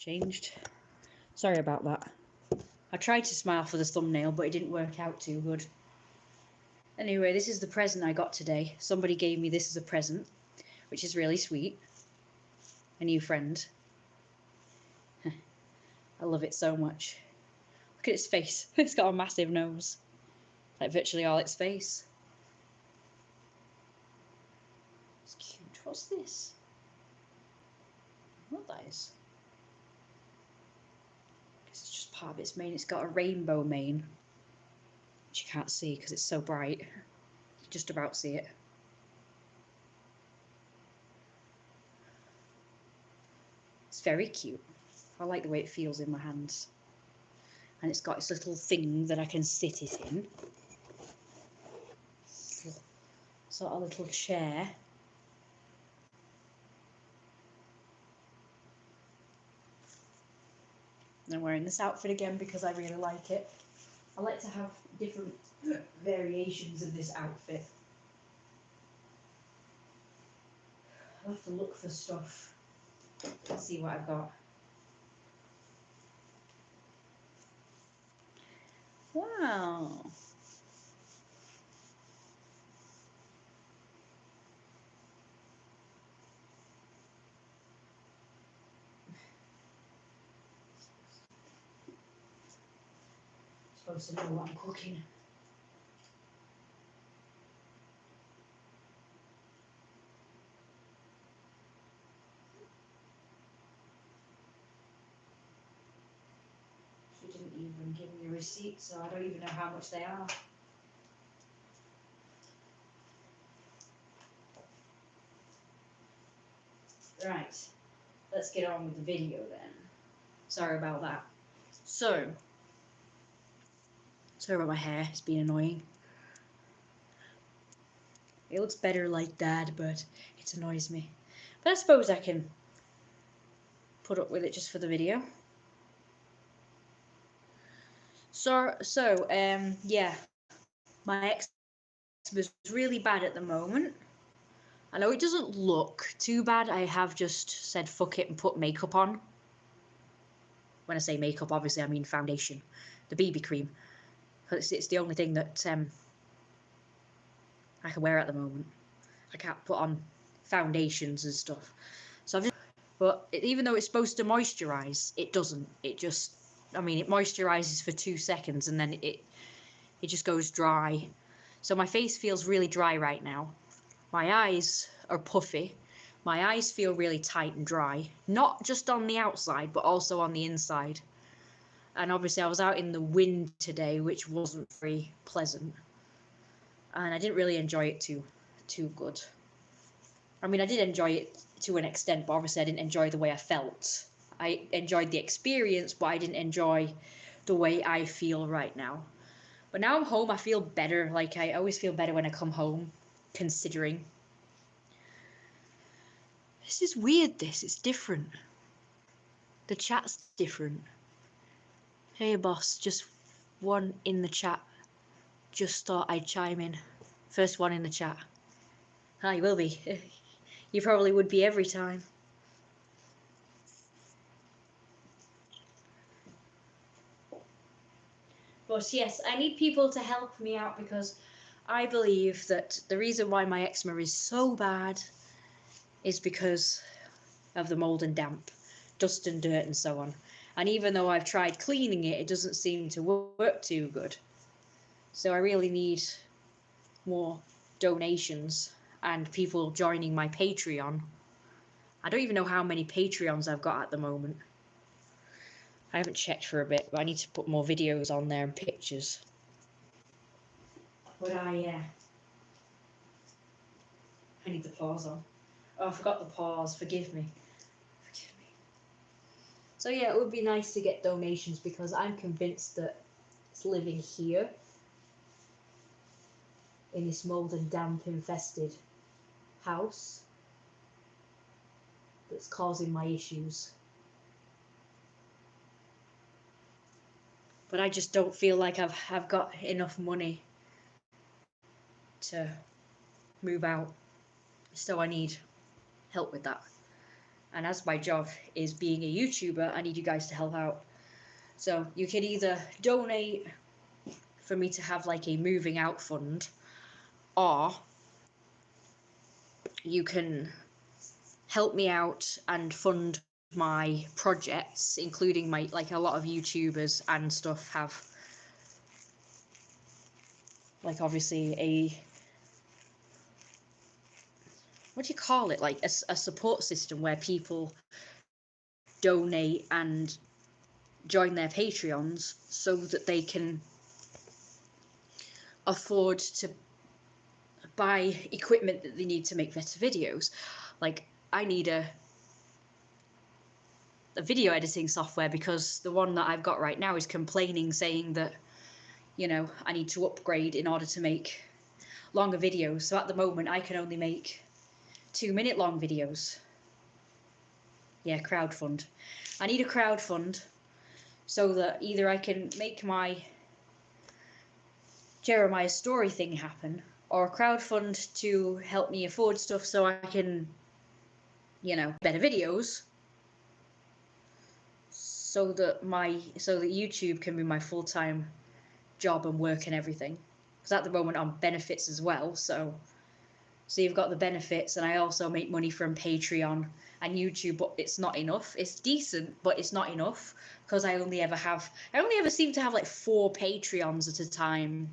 changed. Sorry about that. I tried to smile for the thumbnail, but it didn't work out too good. Anyway, this is the present I got today. Somebody gave me this as a present, which is really sweet. A new friend. I love it so much. Look at its face. It's got a massive nose. Like virtually all its face. It's cute. What's this? What that is? I guess it's just part of its mane. It's got a rainbow mane, which you can't see because it's so bright. You can just about see it. It's very cute. I like the way it feels in my hands. And it's got its little thing that I can sit it in. Sort of little chair. And I'm wearing this outfit again because I really like it. I like to have different variations of this outfit. I'll have to look for stuff and see what I've got. Wow. Supposed to know what I'm cooking. She didn't even give me a receipt, so I don't even know how much they are. Right, let's get on with the video then. Sorry about that. So, sorry about my hair, it's been annoying. It looks better like that, but it annoys me. But I suppose I can put up with it just for the video. Yeah, my eczema is really bad at the moment. I know it doesn't look too bad. I have just said fuck it and put makeup on. When I say makeup, obviously I mean foundation, the BB cream. It's the only thing that I can wear at the moment. I can't put on foundations and stuff. So I've just, but even though it's supposed to moisturize, it doesn't. It just, I mean, it moisturizes for 2 seconds and then it just goes dry. So my face feels really dry right now. My eyes are puffy. My eyes feel really tight and dry. Not just on the outside, but also on the inside. And obviously I was out in the wind today, which wasn't very pleasant. And I didn't really enjoy it too good. I mean, I did enjoy it to an extent, but obviously I didn't enjoy the way I felt. I enjoyed the experience, but I didn't enjoy the way I feel right now. But now I'm home, I feel better. Like, I always feel better when I come home, considering. This is weird, it's different. The chat's different. Hey boss, just one in the chat. Just thought I'd chime in. First one in the chat. Ah, you will be. You probably would be every time. But yes, I need people to help me out because I believe that the reason why my eczema is so bad is because of the mold and damp, dust and dirt and so on. And even though I've tried cleaning it, it doesn't seem to work too good. So I really need more donations and people joining my Patreon. I don't even know how many Patreons I've got at the moment. I haven't checked for a bit, but I need to put more videos on there and pictures. But I need the pause on. Oh, I forgot the pause. Forgive me. Forgive me. So yeah, it would be nice to get donations because I'm convinced that it's living here in this mold and damp infested house that's causing my issues. But I just don't feel like I've got enough money to move out. So I need help with that. And as my job is being a YouTuber, I need you guys to help out. So you can either donate for me to have like a moving out fund, or you can help me out and fund my projects, including my, like, a lot of YouTubers and stuff have, like, obviously a, what do you call it, like a support system where people donate and join their Patreons so that they can afford to buy equipment that they need to make better videos. Like, I need a video editing software because the one that I've got right now is complaining, saying that, you know, I need to upgrade in order to make longer videos. So at the moment I can only make 2-minute long videos. Yeah, crowdfund. I need a crowdfund so that either I can make my Jeremiah story thing happen, or a crowdfund to help me afford stuff so I can, you know, better videos, so that YouTube can be my full-time job and work and everything. Because at the moment I'm benefits as well, so you've got the benefits, and I also make money from Patreon and YouTube, but it's not enough. It's decent, but it's not enough, because I only ever seem to have like 4 Patreons at a time,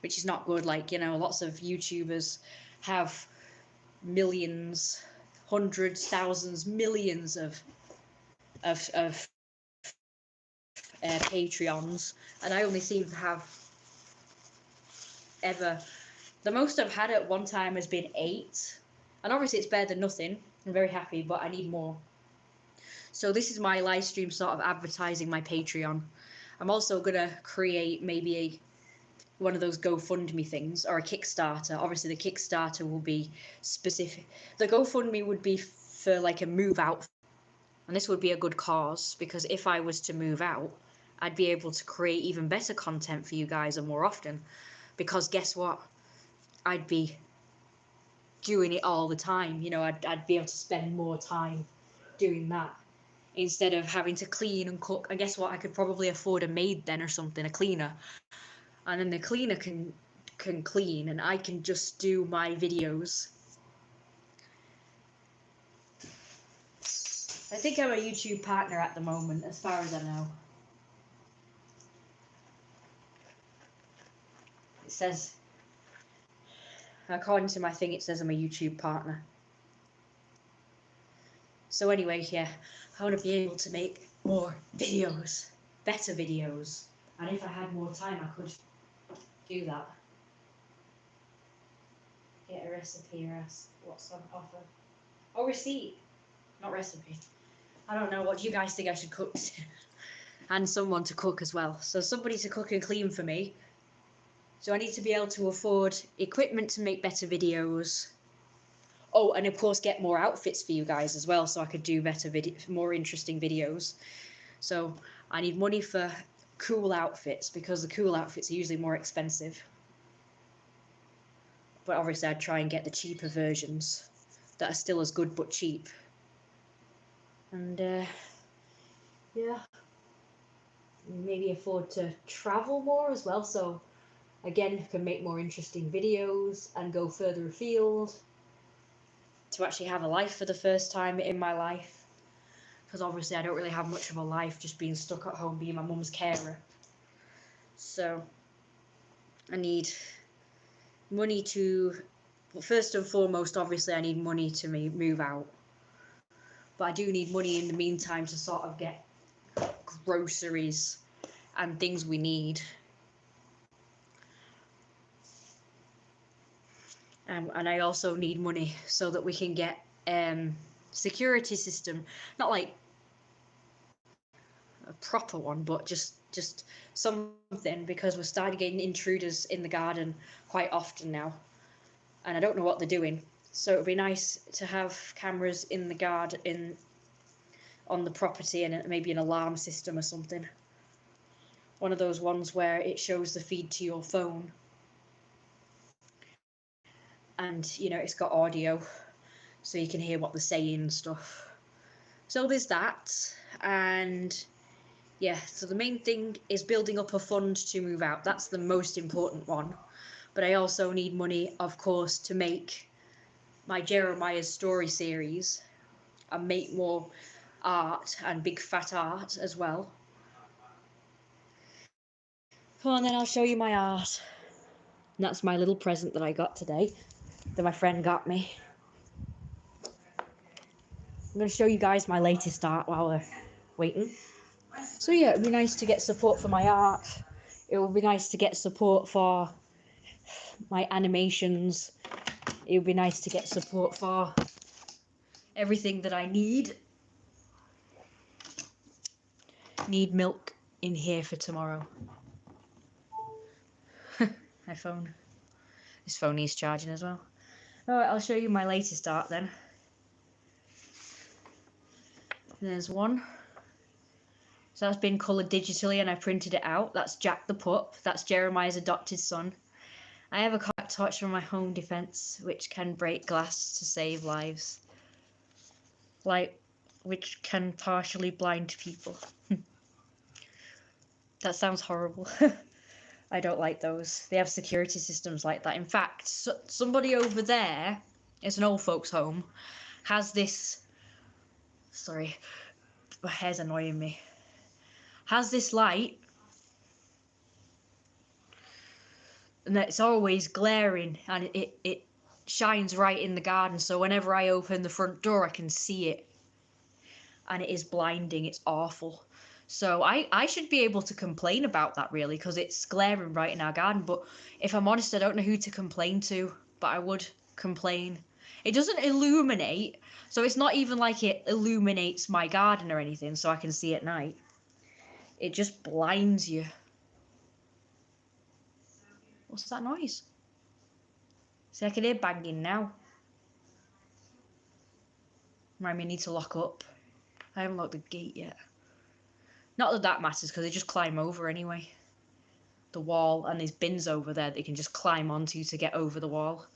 which is not good. Like, you know, lots of YouTubers have millions, hundreds, thousands, millions of Patreons, and I only seem to have ever, the most I've had at one time has been 8, and obviously it's better than nothing. I'm very happy, but I need more. So this is my live stream sort of advertising my Patreon. I'm also gonna create maybe one of those GoFundMe things, or a Kickstarter. Obviously the Kickstarter will be specific. The GoFundMe would be for like a move out, and this would be a good cause, because if I was to move out, I'd be able to create even better content for you guys and more often, because guess what? I'd be doing it all the time. You know, I'd be able to spend more time doing that instead of having to clean and cook. And guess what? I could probably afford a maid then, or something, a cleaner, and then the cleaner can clean, and I can just do my videos. I think I'm a YouTube partner at the moment, as far as I know. It says, according to my thing, it says I'm a YouTube partner. So anyway, yeah, I want to be able to make more videos, better videos, and if I had more time, I could do that. Get a recipe, or ask what's on offer. Oh, receipt, not recipe. I don't know, what do you guys think I should cook? And someone to cook as well. So somebody to cook and clean for me. So I need to be able to afford equipment to make better videos. Oh, and of course get more outfits for you guys as well, so I could do better more interesting videos. So I need money for cool outfits, because the cool outfits are usually more expensive. But obviously I'd try and get the cheaper versions that are still as good but cheap. And yeah, maybe afford to travel more as well, so again, can make more interesting videos and go further afield, to actually have a life for the first time in my life, because obviously I don't really have much of a life, just being stuck at home being my mum's carer. So I need money to, well, first and foremost, obviously I need money to move out, but I do need money in the meantime to sort of get groceries and things we need. And I also need money so that we can get security system, not like a proper one, but just something, because we're starting getting intruders in the garden quite often now, and I don't know what they're doing. So it would be nice to have cameras in the garden, on the property, and maybe an alarm system or something. One of those ones where it shows the feed to your phone, and you know, it's got audio, so you can hear what they're saying and stuff. So there's that, and yeah, so the main thing is building up a fund to move out. That's the most important one. But I also need money, of course, to make my Jeremiah's story series and make more art and big fat art as well. Come on, then I'll show you my art. And that's my little present that I got today, that my friend got me. I'm going to show you guys my latest art while we're waiting. So yeah, it would be nice to get support for my art. It would be nice to get support for my animations. It would be nice to get support for everything that I need. Need milk in here for tomorrow. My phone. This phone needs charging as well. Alright, I'll show you my latest art then. There's one. So that's been coloured digitally and I printed it out. That's Jack the pup. That's Jeremiah's adopted son. I have a contact torch from my home defence, which can break glass to save lives. Which can partially blind people. That sounds horrible. I don't like those. They have security systems like that. In fact, somebody over there, it's an old folks home, has this... Sorry, my hair's annoying me. Has this light, and it's always glaring, and it shines right in the garden, so whenever I open the front door I can see it, and it is blinding. It's awful. So I should be able to complain about that, really, because it's glaring right in our garden. But if I'm honest, I don't know who to complain to, but I would complain. It doesn't illuminate, so it's not even like it illuminates my garden or anything so I can see at night. It just blinds you. What's that noise? See, I can hear banging now. Remind me, I need to lock up. I haven't locked the gate yet. Not that that matters, because they just climb over anyway. The wall, and there's bins over there that you can just climb onto to get over the wall.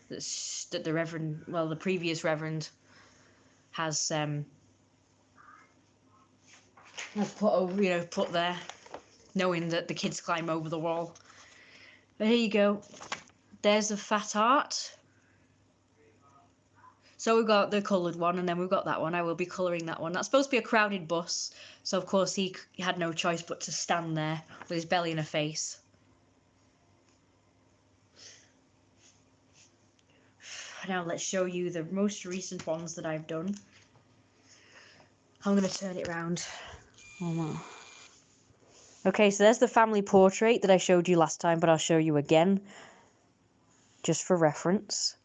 That the reverend, well, the previous reverend has put over, put there, knowing that the kids climb over the wall. But here you go. There's the fat art. So we've got the coloured one, and then we've got that one. I will be colouring that one. That's supposed to be a crowded bus, so of course he had no choice but to stand there with his belly in a face. Now let's show you the most recent ones that I've done. I'm going to turn it around. Oh no. Okay, so there's the family portrait that I showed you last time, but I'll show you again, just for reference.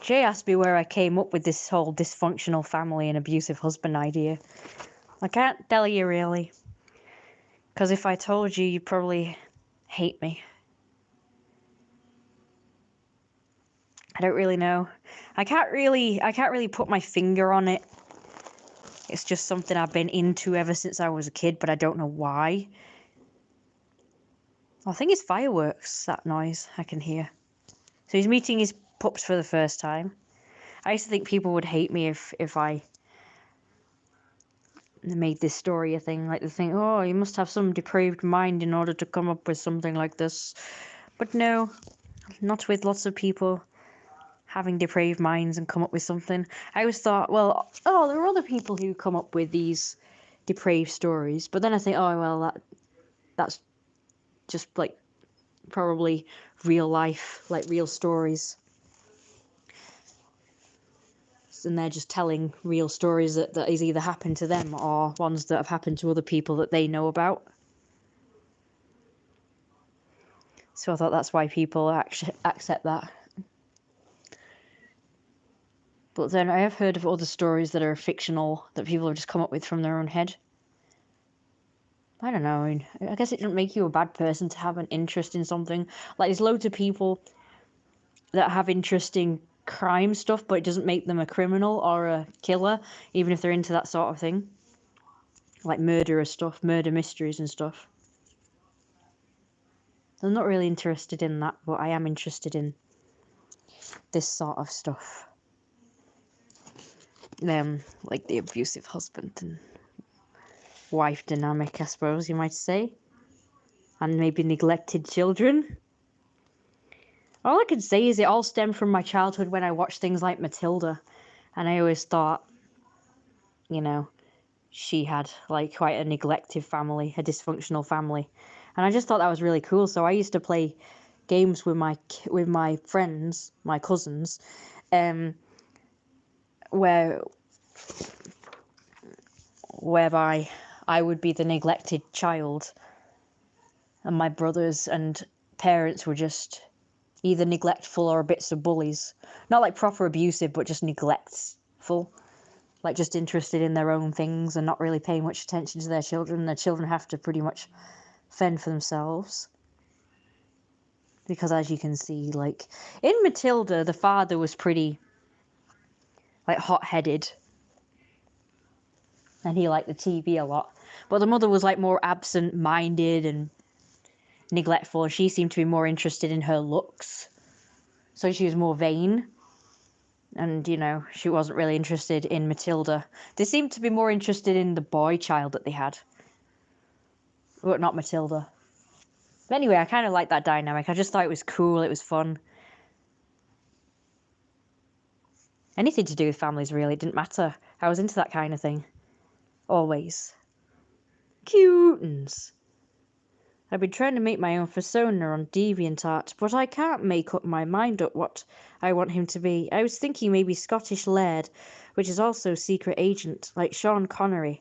Jay asked me where I came up with this whole dysfunctional family and abusive husband idea. I can't tell you, really. Because if I told you, you'd probably hate me. I don't really know. I can't really put my finger on it. It's just something I've been into ever since I was a kid, but I don't know why. I think it's fireworks, that noise I can hear. So he's meeting his pups for the first time. I used to think people would hate me if I made this story a thing. Like, they think, oh, you must have some depraved mind in order to come up with something like this. But no, not with lots of people having depraved minds and come up with something. I always thought, well, oh, there are other people who come up with these depraved stories. But then I think, oh, well, that's just, like, probably real life, like, real stories. And they're just telling real stories that has either happened to them or ones that have happened to other people that they know about. So I thought that's why people actually accept that. But then I have heard of other stories that are fictional, that people have just come up with from their own head. I don't know, I guess it doesn't make you a bad person to have an interest in something. Like, there's loads of people that have interest in crime stuff, but it doesn't make them a criminal or a killer, even if they're into that sort of thing. Like murder stuff, murder mysteries and stuff. I'm not really interested in that, but I am interested in this sort of stuff. Like the abusive husband and wife dynamic, I suppose you might say. And maybe neglected children. All I can say is it all stemmed from my childhood when I watched things like Matilda. And I always thought, you know, she had like quite a neglected family, a dysfunctional family. And I just thought that was really cool. So I used to play games with my friends, my cousins, whereby I would be the neglected child, and my brothers and parents were just either neglectful or bits of bullies. Not like proper abusive, but just neglectful. Like just interested in their own things and not really paying much attention to their children. Their children have to pretty much fend for themselves. Because as you can see, like in Matilda, the father was pretty like hot-headed. And he liked the TV a lot. But the mother was like more absent-minded and neglectful. She seemed to be more interested in her looks. So she was more vain. And, you know, she wasn't really interested in Matilda. They seemed to be more interested in the boy child that they had. But not Matilda. But anyway, I kind of liked that dynamic. I just thought it was cool. It was fun. Anything to do with families, really. It didn't matter. I was into that kind of thing. Always. Cute-uns. I've been trying to make my own persona on DeviantArt, but I can't make up my mind up what I want him to be. I was thinking maybe Scottish Laird, which is also secret agent, like Sean Connery.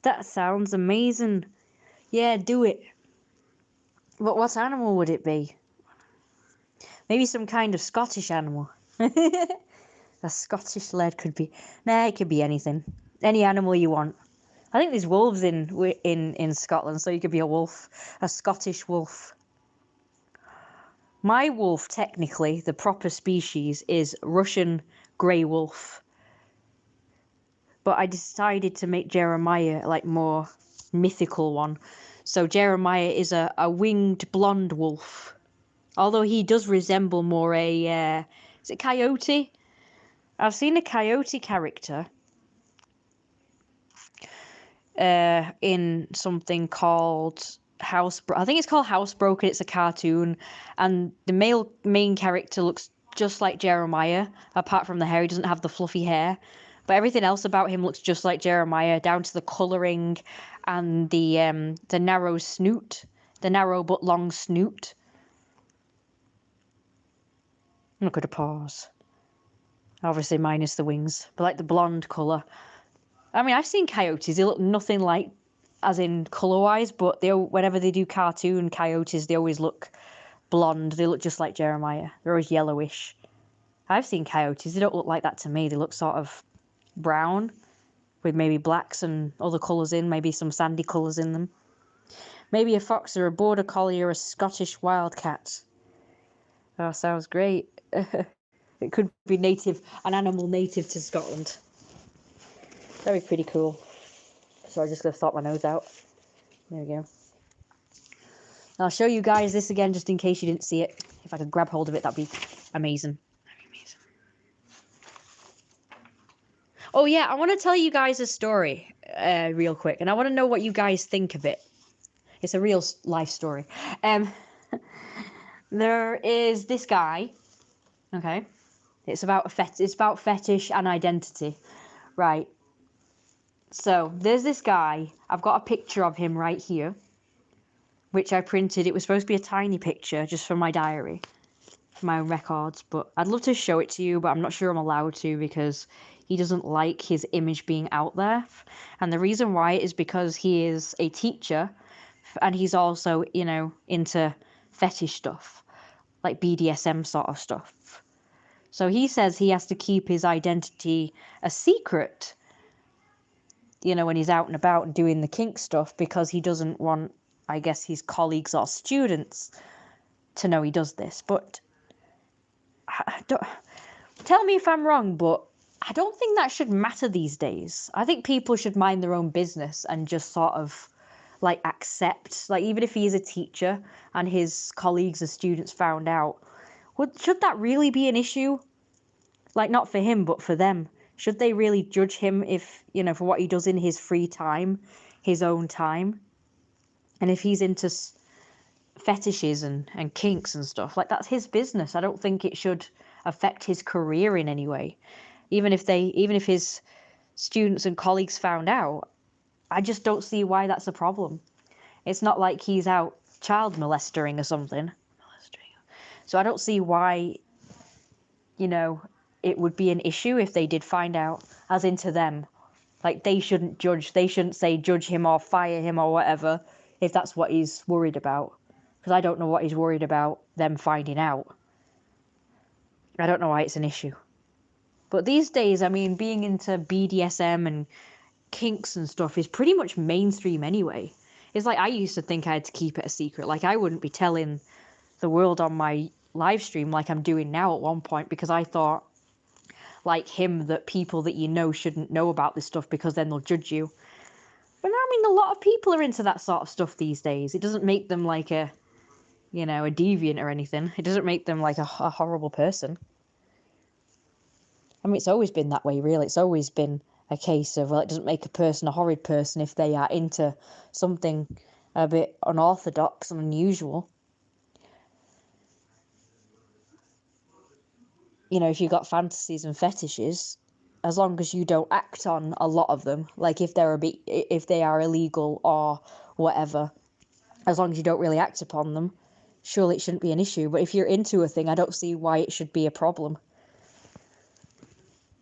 That sounds amazing. Yeah, do it. But what animal would it be? Maybe some kind of Scottish animal. A Scottish Laird could be... Nah, it could be anything. Any animal you want. I think there's wolves in Scotland, so you could be a wolf, a Scottish wolf. My wolf, technically, the proper species, is Russian grey wolf. But I decided to make Jeremiah like more mythical one. So Jeremiah is a winged blonde wolf. Although he does resemble more a, is it coyote? I've seen a coyote character in something called I think it's called Housebroken. It's a cartoon, and the main character looks just like Jeremiah, apart from the hair. He doesn't have the fluffy hair, but everything else about him looks just like Jeremiah, down to the colouring and the narrow snoot, the narrow but long snoot. Look at a pause. Obviously minus the wings, but like the blonde colour. I mean, I've seen coyotes. They look nothing like, as in colour-wise, but whenever they do cartoon coyotes, they always look blonde. They look just like Jeremiah. They're always yellowish. I've seen coyotes. They don't look like that to me. They look sort of brown with maybe blacks and other colours in, maybe some sandy colours in them. Maybe a fox or a border collie or a Scottish wildcat. Oh, sounds great. It could be an animal native to Scotland. That'd be pretty cool. So I'm just going to sort my nose out. There we go. I'll show you guys this again just in case you didn't see it. If I could grab hold of it, that'd be amazing. Oh yeah, I want to tell you guys a story real quick. And I want to know what you guys think of it. It's a real life story. There is this guy. Okay. It's about fetish and identity. Right. So there's this guy. I've got a picture of him right here, which I printed. It was supposed to be a tiny picture just for my diary, for my own records, but I'd love to show it to you, but I'm not sure I'm allowed to because he doesn't like his image being out there. And the reason why is because he is a teacher and he's also, you know, into fetish stuff, like BDSM sort of stuff. So he says he has to keep his identity a secret, you know, when he's out and about and doing the kink stuff, because he doesn't want, I guess, his colleagues or students to know he does this. But tell me if I'm wrong, but I don't think that should matter these days. I think people should mind their own business and just sort of like accept, like even if he is a teacher and his colleagues or students found out, should that really be an issue? Like not for him, but for them. Should they really judge him if, you know, for what he does in his free time, his own time? And if he's into fetishes and kinks and stuff, like that's his business. I don't think it should affect his career in any way. Even if his students and colleagues found out, I just don't see why that's a problem. It's not like he's out child molesting or something. So I don't see why, you know, it would be an issue if they did find out, as into them. Like they shouldn't judge, they shouldn't say judge him or fire him or whatever if that's what he's worried about. Because I don't know what he's worried about them finding out. I don't know why it's an issue. But these days, I mean, being into BDSM and kinks and stuff is pretty much mainstream anyway. It's like I used to think I had to keep it a secret. Like I wouldn't be telling the world on my live stream like I'm doing now at one point, because I thought, like him, that people that you know shouldn't know about this stuff because then they'll judge you. But I mean, a lot of people are into that sort of stuff these days. It doesn't make them like a, you know, a deviant or anything. It doesn't make them like a horrible person. I mean, it's always been that way, really. It's always been a case of, well, it doesn't make a person a horrid person if they are into something a bit unorthodox and unusual. You know, if you've got fantasies and fetishes, as long as you don't act on a lot of them, like if they are illegal or whatever, as long as you don't really act upon them, surely it shouldn't be an issue. But if you're into a thing, I don't see why it should be a problem.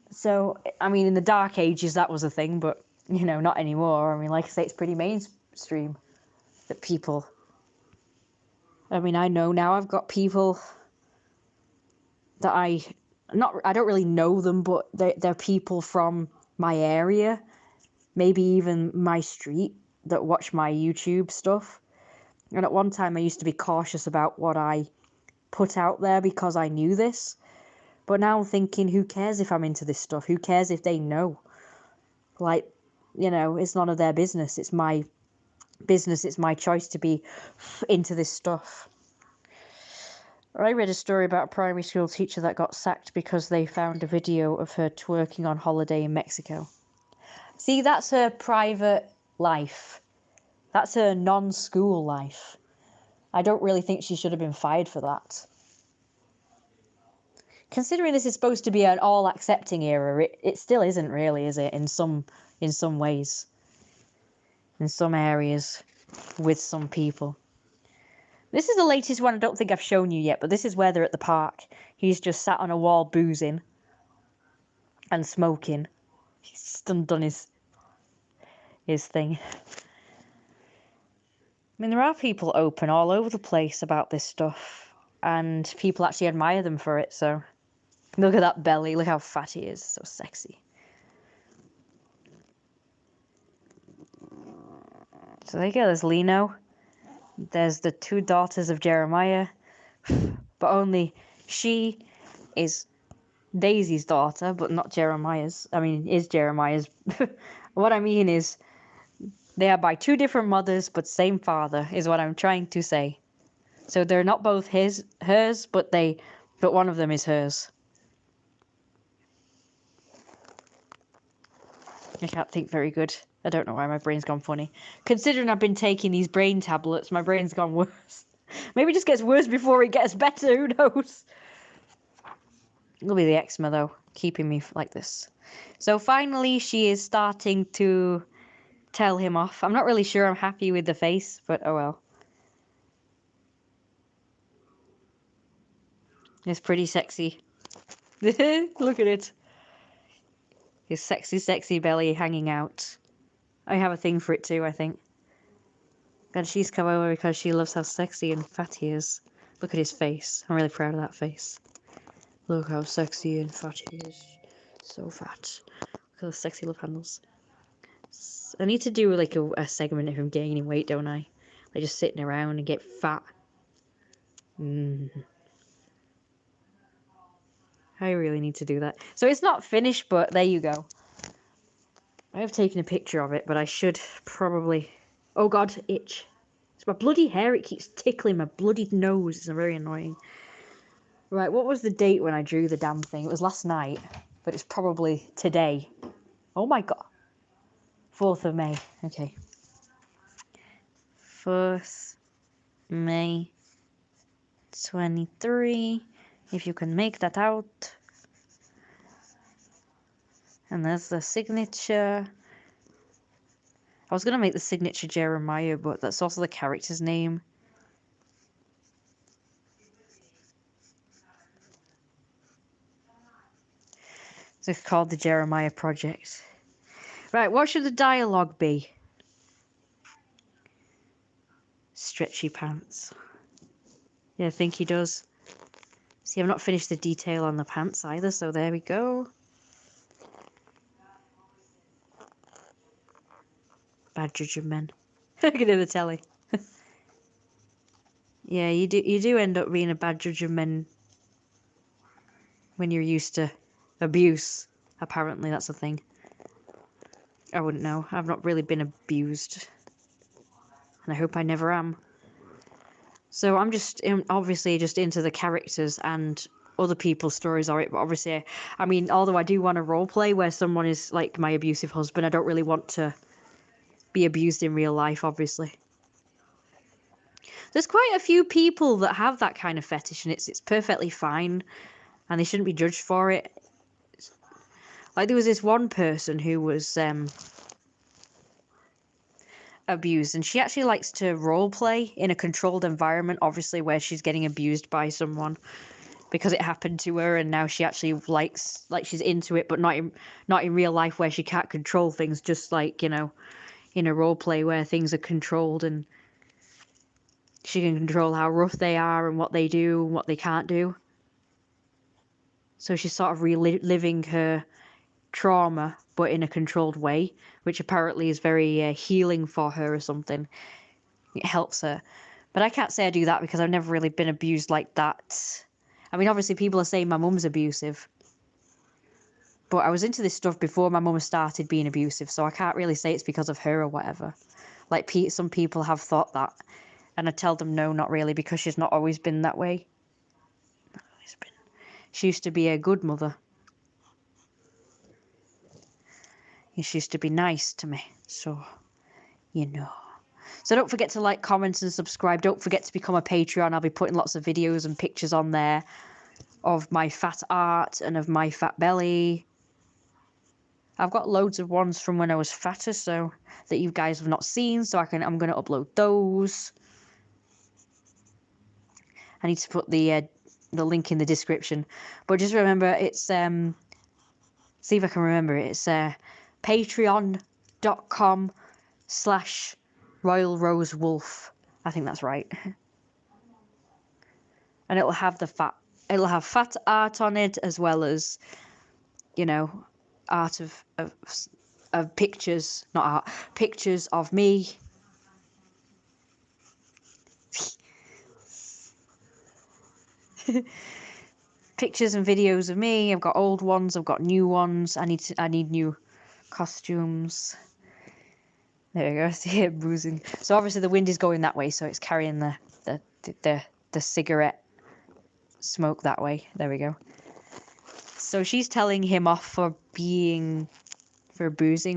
So, I mean, in the dark ages, that was a thing, but, you know, not anymore. I mean, like I say, it's pretty mainstream that people... I mean, I know now I've got people that I don't really know them, but they're people from my area, maybe even my street, that watch my YouTube stuff. And at one time I used to be cautious about what I put out there because I knew this. But now I'm thinking, who cares if I'm into this stuff? Who cares if they know? Like, you know, it's none of their business. It's my business. It's my choice to be into this stuff. I read a story about a primary school teacher that got sacked because they found a video of her twerking on holiday in Mexico. See, that's her private life. That's her non-school life. I don't really think she should have been fired for that. Considering this is supposed to be an all-accepting era, it still isn't really, is it? In some ways. In some areas. With some people. This is the latest one I don't think I've shown you yet, but this is where they're at the park. He's just sat on a wall boozing and smoking. He's done his thing. I mean, there are people open all over the place about this stuff, and people actually admire them for it, so... Look at that belly, look how fat he is, so sexy. So there you go, there's Lino. There's the two daughters of Jeremiah, but only she is Daisy's daughter, but not Jeremiah's. I mean, is Jeremiah's. What I mean is, they are by two different mothers, but same father, is what I'm trying to say. So they're not both hers, but one of them is hers. I can't think very good. I don't know why my brain's gone funny. Considering I've been taking these brain tablets, my brain's gone worse. Maybe it just gets worse before it gets better, who knows? It'll be the eczema, though, keeping me like this. So finally, she is starting to tell him off. I'm not really sure I'm happy with the face, but oh well. It's pretty sexy. Look at it. His sexy, sexy belly hanging out. I have a thing for it too, I think. And she's come over because she loves how sexy and fat he is. Look at his face. I'm really proud of that face. Look how sexy and fat he is. So fat. Look at those sexy love handles. I need to do like a segment of him gaining weight, don't I? Like just sitting around and get fat. I really need to do that. So it's not finished, but there you go. I have taken a picture of it, but I should probably Oh god, itch. It's my bloody hair, it keeps tickling my bloody nose. It's very annoying. Right, what was the date when I drew the damn thing? It was last night, but it's probably today. Oh my god. 4th of May. Okay. 4th May 23. If you can make that out. And there's the signature. I was going to make the signature Jeremiah, but that's also the character's name. So it's called the Jeremiah Project. Right, what should the dialogue be? Stretchy pants. Yeah, I think he does. See, I've not finished the detail on the pants either, so there we go. Bad judging men. I can hear the telly. Yeah, you do end up being a bad judge of men when you're used to abuse. Apparently, that's a thing. I wouldn't know. I've not really been abused. And I hope I never am. So I'm just obviously just into the characters and other people's stories are it, but obviously, I mean, although I do want a role play where someone is like my abusive husband, I don't really want to be abused in real life, obviously. There's quite a few people that have that kind of fetish, and it's perfectly fine, and they shouldn't be judged for it. Like there was this one person who was abused, and she actually likes to role play in a controlled environment, obviously where she's getting abused by someone because it happened to her, and now she actually likes, like, she's into it, but not in real life where she can't control things, just like, you know, in a role play where things are controlled and she can control how rough they are and what they do and what they can't do. So she's sort of reliving her trauma, but in a controlled way, which apparently is very healing for her or something. It helps her. But I can't say I do that because I've never really been abused like that. I mean, obviously people are saying my mum's abusive, but I was into this stuff before my mum started being abusive, so I can't really say it's because of her or whatever. Like, some people have thought that, and I tell them no, not really, because she's not always been that way. She used to be a good mother. She used to be nice to me, so, you know. So don't forget to like, comment, and subscribe. Don't forget to become a Patreon. I'll be putting lots of videos and pictures on there of my fat art and of my fat belly. I've got loads of ones from when I was fatter, so that you guys have not seen, so I'm going to upload those. I need to put the link in the description. But just remember, it's see if I can remember it. It's patreon.com/RoyalRoseWolf. I think that's right. And it'll have it'll have fat art on it, as well as, you know, art of pictures, not art, pictures of me. Pictures and videos of me. I've got old ones, I've got new ones. I need new costumes. There we go. See it bruising. So obviously the wind is going that way, so it's carrying the cigarette smoke that way. There we go. So she's telling him off for boozing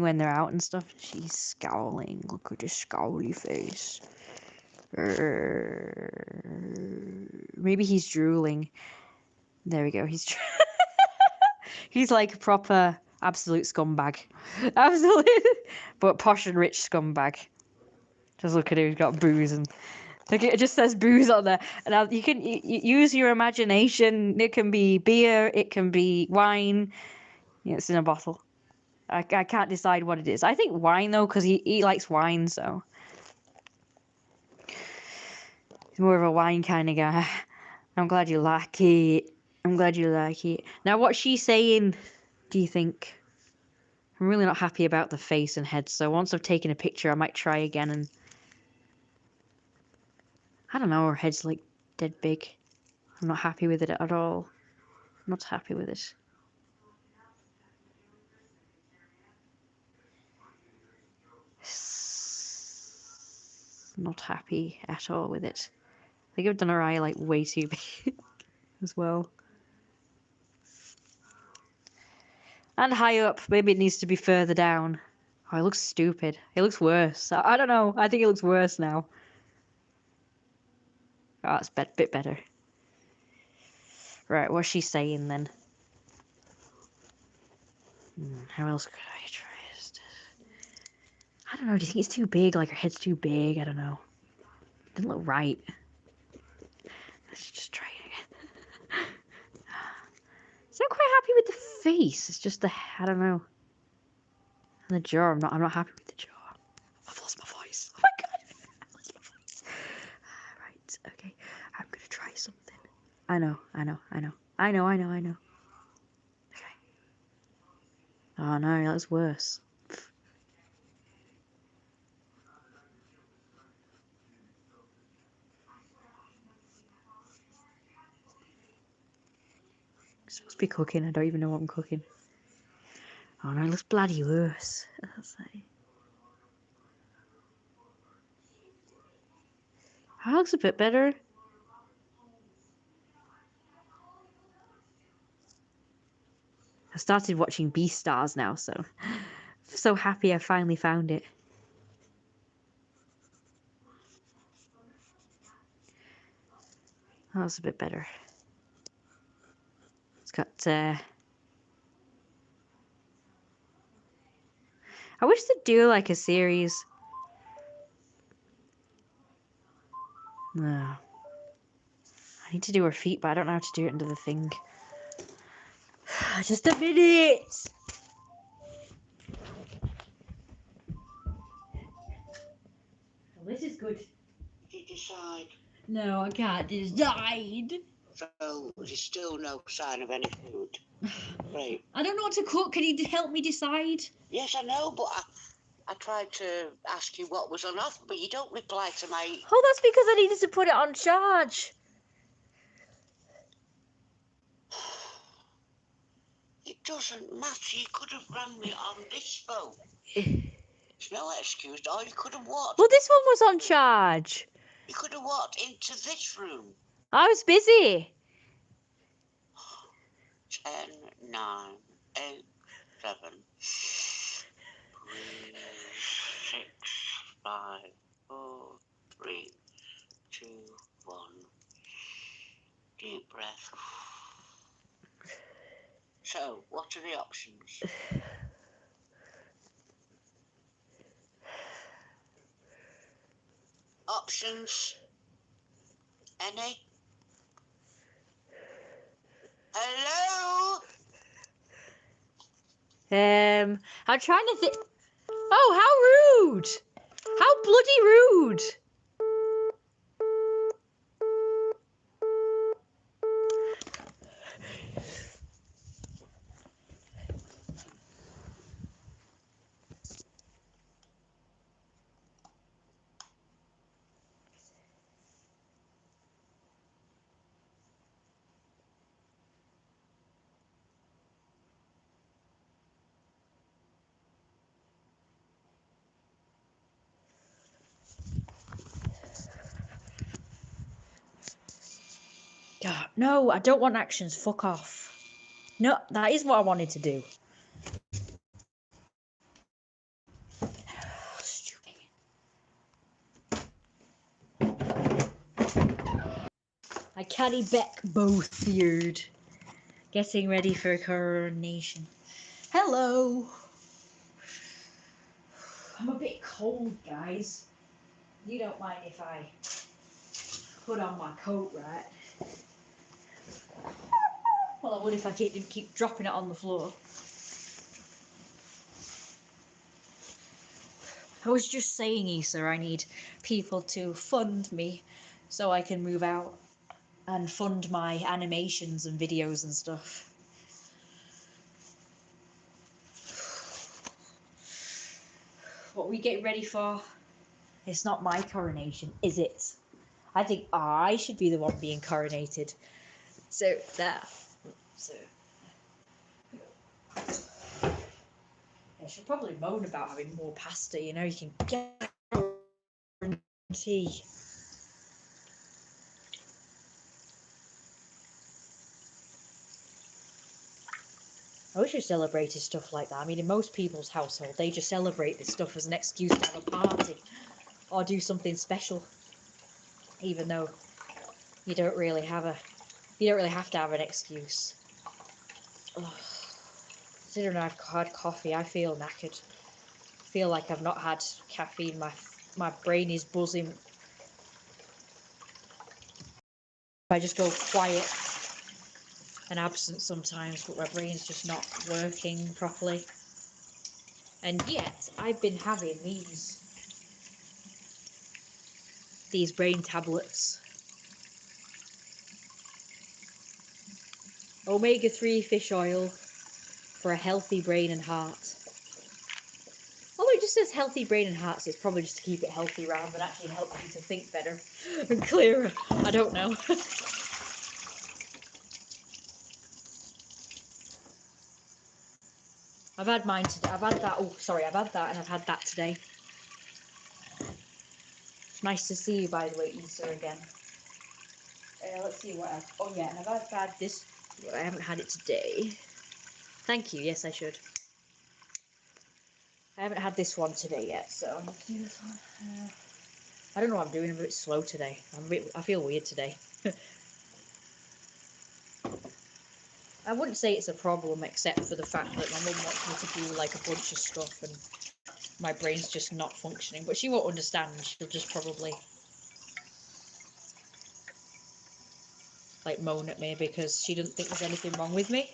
when they're out and stuff. She's scowling. Look at the scowly face. Maybe he's drooling. There we go. He's like a proper absolute scumbag. Absolute, but posh and rich scumbag. Just look at him. He's got booze, and look, it just says booze on there. And you can use your imagination. It can be beer. It can be wine. Yeah, it's in a bottle. I can't decide what it is. I think wine, though, because he likes wine, so he's more of a wine kind of guy. I'm glad you like it. I'm glad you like it. Now, what's she saying, do you think? I'm really not happy about the face and head, so once I've taken a picture, I might try again, and I don't know, her head's like dead big. I'm not happy with it at all. I'm not happy with it. Not happy at all with it. I think I've done her eye like way too big as well. And high up. Maybe it needs to be further down. Oh, it looks stupid. It looks worse. I don't know. I think it looks worse now. Oh, it's a bit better. Right, what's she saying then? How else could I try this? I don't know. Do you think it's too big? Like her head's too big? I don't know. It doesn't look right. Let's just try it again. So I'm quite happy with the face. It's just the, I don't know. And the jaw, I'm not happy with the jaw. I've lost my voice. Oh my god. I've lost my voice. Right, okay. I'm gonna try something. I know. Okay. Oh no, that's worse. I'm supposed to be cooking. I don't even know what I'm cooking. Oh no, it looks bloody worse. That looks a bit better. I started watching Beastars now, so I'm so happy I finally found it. That was a bit better. It's got, I wish they'd do like a series. No. I need to do her feet, but I don't know how to do it under the thing. Just a minute! Well, this is good. Did you decide? No, I can't decide. So there's still no sign of any food. Great. I don't know what to cook. Can you help me decide? Yes, I know, but I tried to ask you what was on offer, but you don't reply to my... Oh, that's because I needed to put it on charge. It doesn't matter. You could have rang me on this phone. There's no excuse. Or you could have walked. Well, this one was on charge. You could have walked into this room. I was busy. 10, 9, 8, 7, 3, 6, 5, 4, 3, 2, 1. Deep breath. So, what are the options? Options? Any? Hello? I'm trying to think. Oh, how rude! How bloody rude! No, I don't want actions. Fuck off. No, that is what I wanted to do. Stupid. I carry back both beard. Getting ready for coronation. Hello. I'm a bit cold, guys. You don't mind if I put on my coat, right? Well, I would if I didn't keep dropping it on the floor. I was just saying, Issa, I need people to fund me so I can move out and fund my animations and videos and stuff. What are we getting ready for? It's not my coronation, is it? I think I should be the one being coronated. So, there. So. I should probably moan about having more pasta, you know, you can get tea. I wish we celebrated stuff like that. I mean, in most people's household, they just celebrate this stuff as an excuse to have a party or do something special, even though you don't really have to have an excuse. Ugh. Considering I've had coffee, I feel knackered. I feel like I've not had caffeine. My brain is buzzing. I just go quiet and absent sometimes, but my brain's just not working properly. And yet, I've been having these brain tablets. Omega-3 fish oil for a healthy brain and heart. Although it just says healthy brain and heart, so it's probably just to keep it healthy rather than actually help you to think better and clearer. I don't know. I've had mine today. I've had that. Oh, sorry. I've had that and I've had that today. It's nice to see you, by the way, Easter again. Let's see what else. Oh, yeah, and I've had this. But I haven't had it today. Thank you. Yes, I should. I haven't had this one today yet, so I'm going to do this one. I don't know what I'm doing. I'm a bit slow today. I feel weird today. I wouldn't say it's a problem, except for the fact that my mum wants me to do like a bunch of stuff and my brain's just not functioning. But she won't understand. She'll just probably like moan at me because she doesn't think there's anything wrong with me.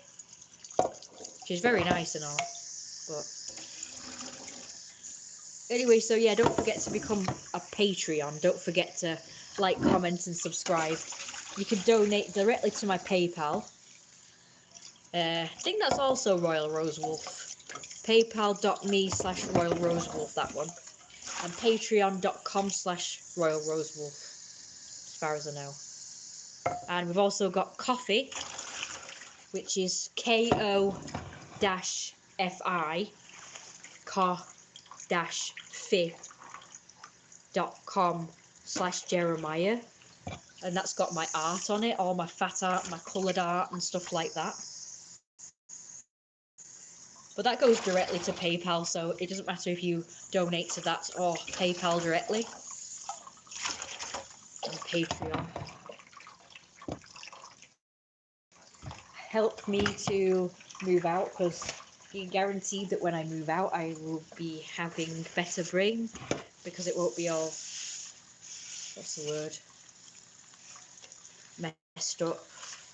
She's very nice and all, but anyway, so yeah, don't forget to become a Patreon. Don't forget to like, comment and subscribe. You can donate directly to my PayPal. I think that's also Royal Rosewolf. PayPal.me/Royal Rosewolf, that one. And Patreon.com/Royal Rosewolf, as far as I know. And we've also got Coffee, which is KO-FI, co-fi.com/Jeremiah. And that's got my art on it, all my fat art, my coloured art and stuff like that. But that goes directly to PayPal, so it doesn't matter if you donate to that or PayPal directly. And Patreon. Help me to move out, because you guaranteed that when I move out I will be having better brain, because it won't be all, what's the word, messed up,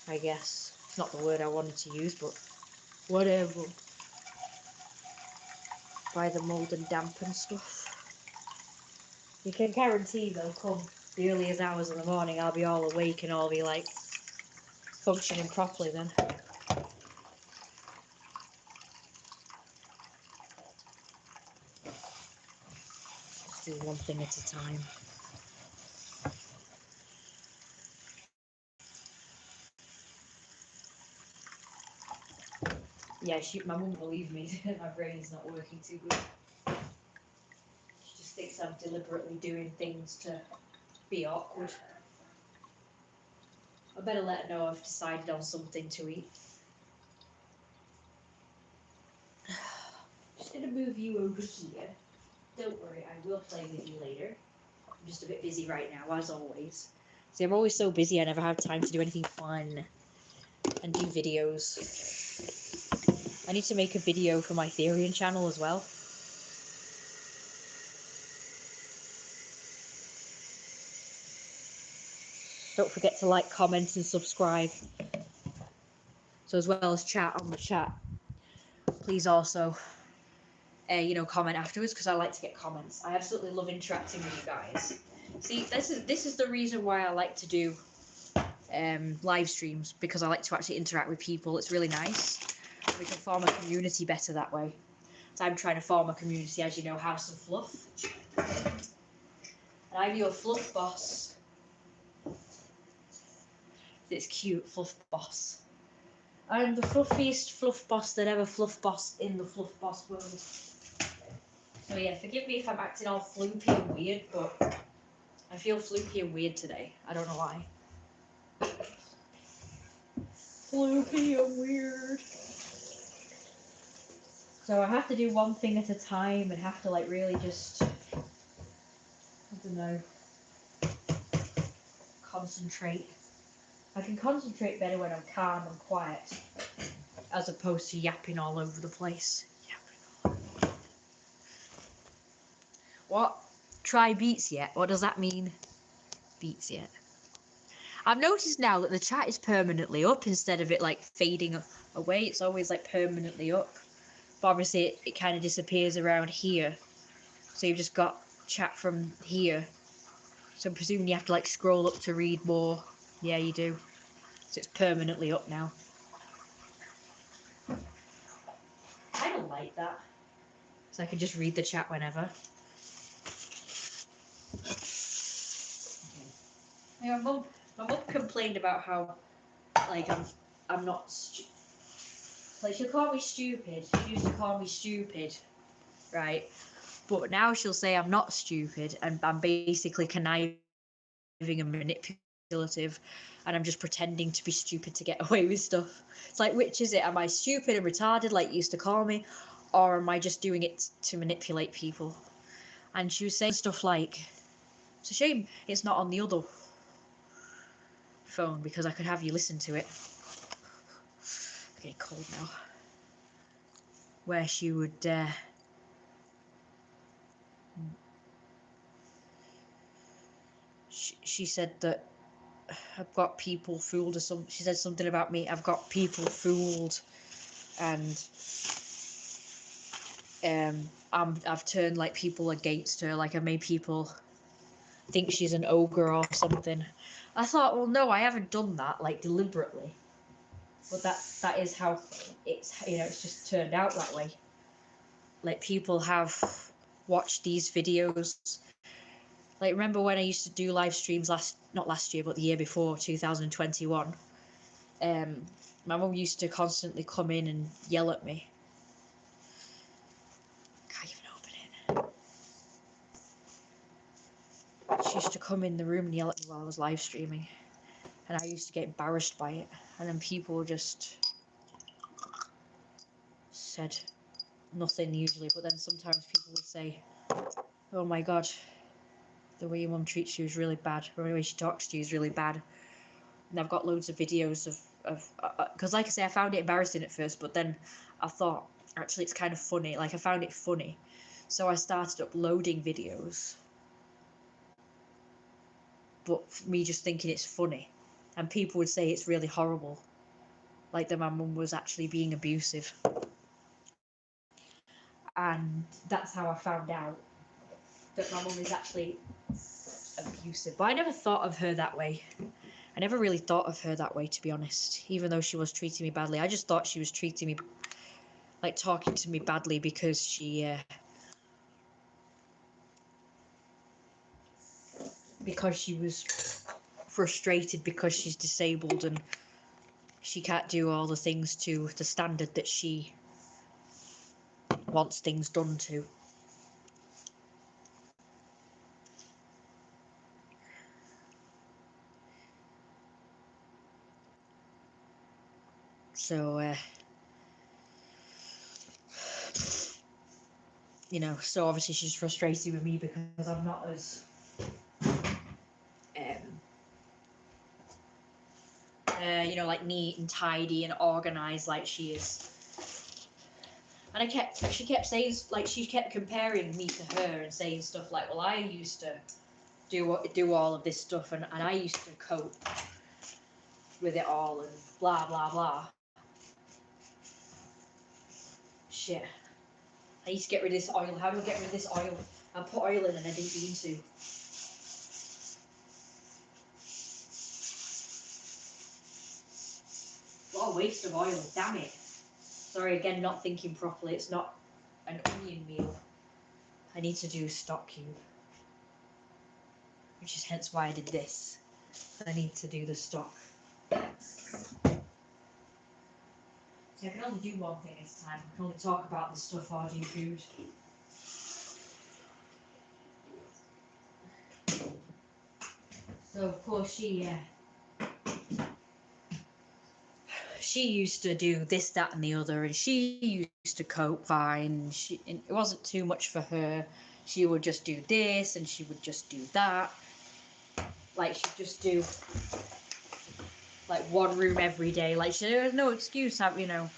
I guess. It's not the word I wanted to use, but whatever. By the mould and damp and stuff. You can guarantee though, come the earliest hours of the morning, I'll be all awake and I'll be like functioning properly then. Just do one thing at a time. Yeah, my mum believes me. My brain's not working too good. She just thinks I'm deliberately doing things to be awkward. I better let her know I've decided on something to eat. Just gonna move you over here. Don't worry, I will play with you later. I'm just a bit busy right now, as always. See, I'm always so busy I never have time to do anything fun and do videos. I need to make a video for my Therian channel as well. Don't forget to like, comment and subscribe. So as well as chat on the chat, please also comment afterwards, because I like to get comments. I absolutely love interacting with you guys. See, this is the reason why I like to do live streams, because I like to actually interact with people. It's really nice. We can form a community better that way. So I'm trying to form a community, as you know, House of Fluff. And I'm your fluff boss. It's cute, fluff boss. I'm the fluffiest fluff boss that ever fluff bossed in the fluff boss world. So yeah, forgive me if I'm acting all floopy and weird, but I feel floopy and weird today. I don't know why. Floopy and weird. So I have to do one thing at a time and have to like really just, I don't know, concentrate. I can concentrate better when I'm calm and quiet, as opposed to yapping all over the place. What? Try beats yet? What does that mean? Beats yet? I've noticed now that the chat is permanently up instead of it like fading away. It's always like permanently up. But obviously it kind of disappears around here. So you've just got chat from here. So I'm presuming you have to like scroll up to read more. Yeah, you do. So it's permanently up now. I don't like that. So I can just read the chat whenever. Yeah, my mum complained about how, like, I'm not, like, she'll call me stupid. She used to call me stupid, right? But now she'll say I'm not stupid, and I'm basically conniving and manipulative, and I'm just pretending to be stupid to get away with stuff. It's like, which is it? Am I stupid and retarded, like you used to call me, or am I just doing it to manipulate people? And she was saying stuff like, it's a shame it's not on the other phone because I could have you listen to it. Getting cold now. Where she would she said that I've got people fooled or something. She said something about me. I've got people fooled, and I've turned like people against her. Like I made people think she's an ogre or something. I thought, well, no, I haven't done that like deliberately. But that is how it's, you know, it's just turned out that way. Like people have watched these videos. Like remember when I used to do live streams not last year, but the year before, 2021. My mum used to constantly come in and yell at me. Can't even open it. She used to come in the room and yell at me while I was live streaming, and I used to get embarrassed by it. And then people just said nothing usually, but then sometimes people would say, "Oh my God, the way your mum treats you is really bad, or the way she talks to you is really bad." And I've got loads of videos of because like I say, I found it embarrassing at first, but then I thought actually it's kind of funny. Like I found it funny, so I started uploading videos, but me just thinking it's funny, and people would say it's really horrible, like that my mum was actually being abusive. And that's how I found out that my mum is actually abusive. But I never thought of her that way. I never really thought of her that way, to be honest, even though she was treating me badly. I just thought she was treating me, like talking to me badly because she was frustrated because she's disabled and she can't do all the things to the standard that she wants things done to. So, you know, so obviously she's frustrated with me because I'm not as you know, like neat and tidy and organized like she is. And she kept saying, like, she kept comparing me to her and saying stuff like, well, I used to do all of this stuff and I used to cope with it all and blah blah blah. Shit. I need to get rid of this oil. How do I get rid of this oil? I put oil in and I didn't mean to. What a waste of oil, damn it. Sorry, again, not thinking properly. It's not an onion meal. I need to do a stock cube. Which is hence why I did this. I need to do the stock. See, I can only do one thing at a time. I can only talk about this stuff or do food. So of course she used to do this, that, and the other, and she used to cope fine. And it wasn't too much for her. She would just do this, and she would just do that. Like she'd just do like one room every day. Like there was no excuse, you know.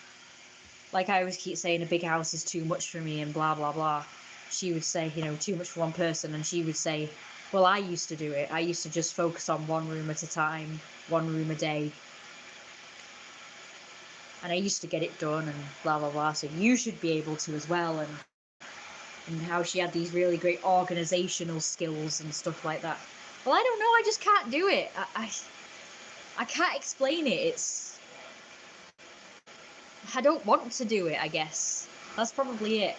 Like I always keep saying, a big house is too much for me, and blah blah blah. She would say, you know, too much for one person, and she would say, well, I used to do it. I used to just focus on one room at a time, one room a day, and I used to get it done, and blah blah blah. So you should be able to as well, and how she had these really great organizational skills and stuff like that. Well, I don't know. I just can't do it. I can't explain it. I don't want to do it, I guess. That's probably it.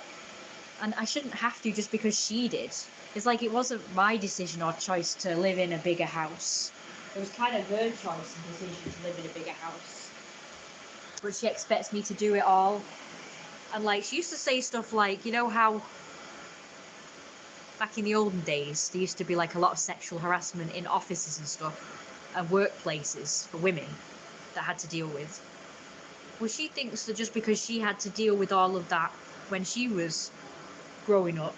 And I shouldn't have to just because she did. It's like it wasn't my decision or choice to live in a bigger house. It was kind of her choice and decision to live in a bigger house. But she expects me to do it all. And like, she used to say stuff like, you know how back in the olden days, there used to be like a lot of sexual harassment in offices and stuff, and workplaces for women that had to deal with. Well, she thinks that just because she had to deal with all of that when she was growing up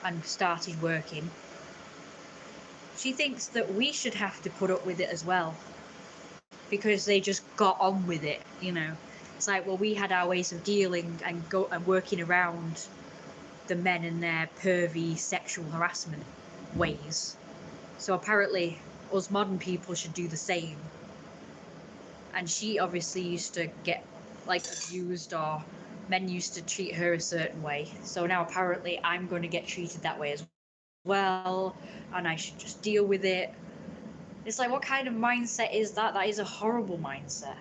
and started working, she thinks that we should have to put up with it as well, because they just got on with it, you know. It's like, well, we had our ways of dealing and working around the men and their pervy sexual harassment ways. So apparently us modern people should do the same. And she obviously used to get like abused, or men used to treat her a certain way. So now apparently I'm going to get treated that way as well, and I should just deal with it. It's like, what kind of mindset is that? That is a horrible mindset.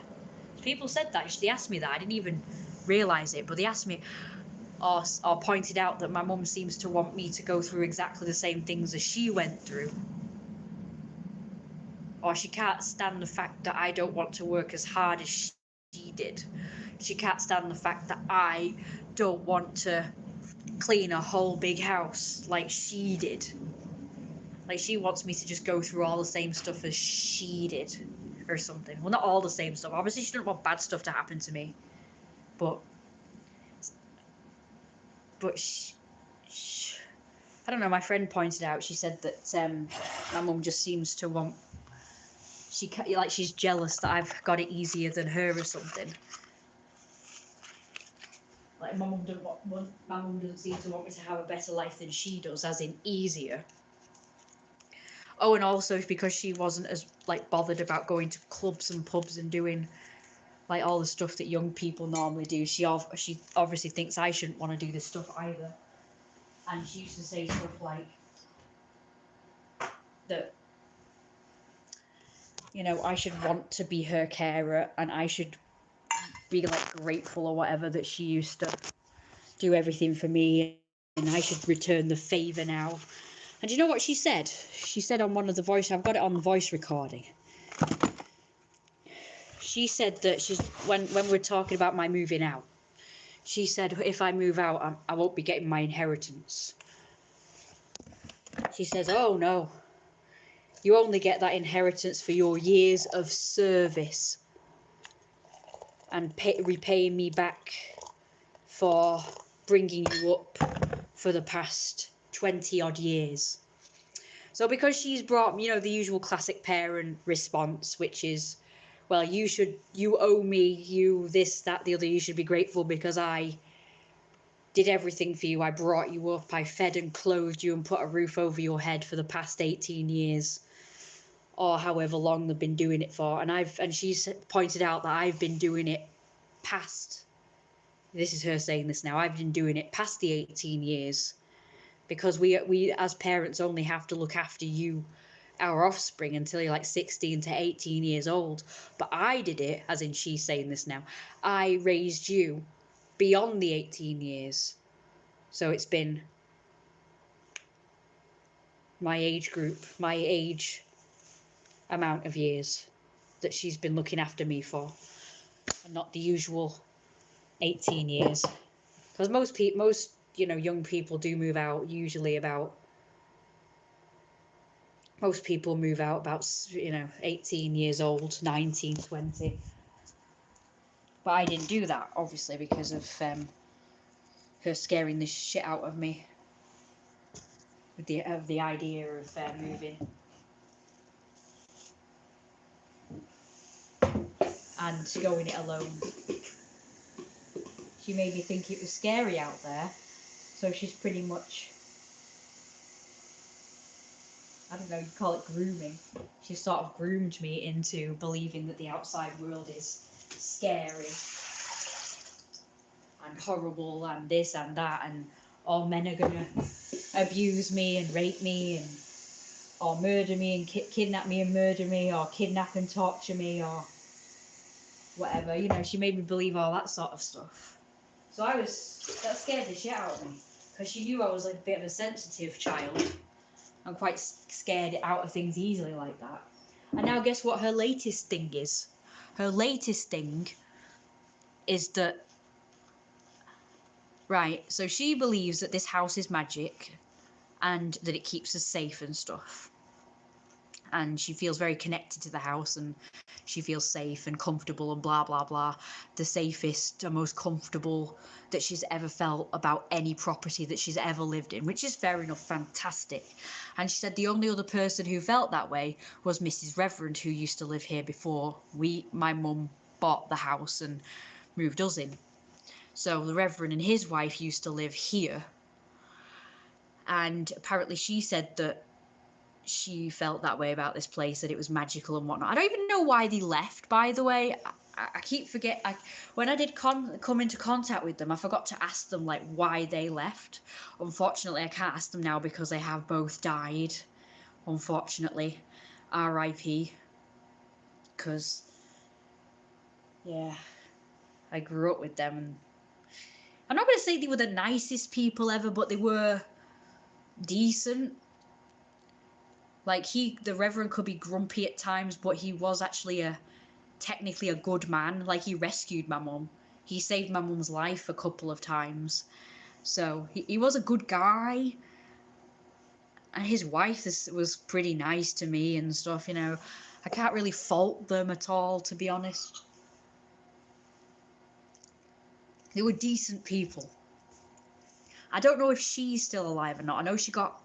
People said that. They asked me that. I didn't even realise it, but they asked me, or pointed out that my mum seems to want me to go through exactly the same things as she went through. Or she can't stand the fact that I don't want to work as hard as she did. She can't stand the fact that I don't want to clean a whole big house like she did. Like, she wants me to just go through all the same stuff as she did, or something. Well, not all the same stuff. Obviously, she doesn't want bad stuff to happen to me. But I don't know. My friend pointed out. She said that my mum just seems to want. She's jealous that I've got it easier than her or something. Like, my mum doesn't seem to want me to have a better life than she does, as in easier. Oh, and also because she wasn't as like bothered about going to clubs and pubs and doing like all the stuff that young people normally do. She obviously thinks I shouldn't want to do this stuff either. And she used to say stuff like that, you know, I should want to be her carer, and I should be like grateful or whatever that she used to do everything for me, and I should return the favour now. And do you know what she said? She said on one of the voice, I've got it on the voice recording. She said that when we're talking about my moving out, she said, if I move out, I won't be getting my inheritance. She says, oh no, you only get that inheritance for your years of service and repaying me back for bringing you up for the past 20 odd years. So because she's brought, you know, the usual classic parent response, which is, well, you owe me, you this, that, the other, you should be grateful because I did everything for you. I brought you up, I fed and clothed you and put a roof over your head for the past 18 years. Or however long they've been doing it for. And she's pointed out that I've been doing it past, this is her saying this now, I've been doing it past the 18 years. Because we as parents only have to look after you, our offspring, until you're like 16 to 18 years old. But I did it, as in she's saying this now, I raised you beyond the 18 years. So it's been my age group, my age amount of years that she's been looking after me for, and not the usual 18 years. Because most you know, young people do move out usually about Most people move out about, 18 years old, 19, 20. But I didn't do that, obviously, because of her scaring the shit out of me with the idea of moving. And going it alone. She made me think it was scary out there. So she's pretty much, I don't know, you call it grooming. She sort of groomed me into believing that the outside world is scary and horrible and this and that, and all men are gonna abuse me and rape me and or murder me and kidnap me and murder me, or kidnap and torture me, or whatever. She made me believe all that sort of stuff. So that scared the shit out of me, because she knew I was like a bit of a sensitive child. I'm quite scared out of things easily like that. And now guess what her latest thing is? Her latest thing is that, right, so she believes that this house is magic and that it keeps us safe and stuff. And she feels very connected to the house, and she feels safe and comfortable and blah blah blah, the safest and most comfortable that she's ever felt about any property that she's ever lived in, which is fair enough, fantastic. And she said the only other person who felt that way was Mrs. Reverend, who used to live here before my mum bought the house and moved us in. So the Reverend and his wife used to live here, and apparently she said that she felt that way about this place, that it was magical and whatnot. I don't even know why they left, by the way. I keep forgetting. When I did come into contact with them, I forgot to ask them like why they left. Unfortunately, I can't ask them now because they have both died. Unfortunately, R.I.P. Because yeah, I grew up with them, and I'm not going to say they were the nicest people ever, but they were decent. Like the Reverend could be grumpy at times, but he was actually technically a good man. Like, he rescued my mum. He saved my mum's life a couple of times. So he was a good guy. And his wife was pretty nice to me and stuff, I can't really fault them at all, to be honest. They were decent people. I don't know if she's still alive or not. I know she got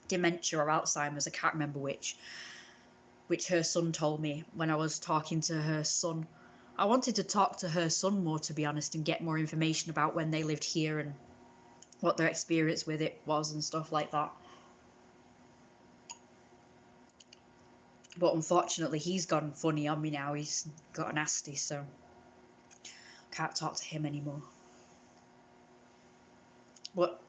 dementia or Alzheimer's, I can't remember which her son told me when I was talking to her son. I wanted to talk to her son more, to be honest, and get more information about when they lived here and what their experience with it was and stuff like that. But unfortunately, he's gone funny on me now. He's got nasty, so can't talk to him anymore. But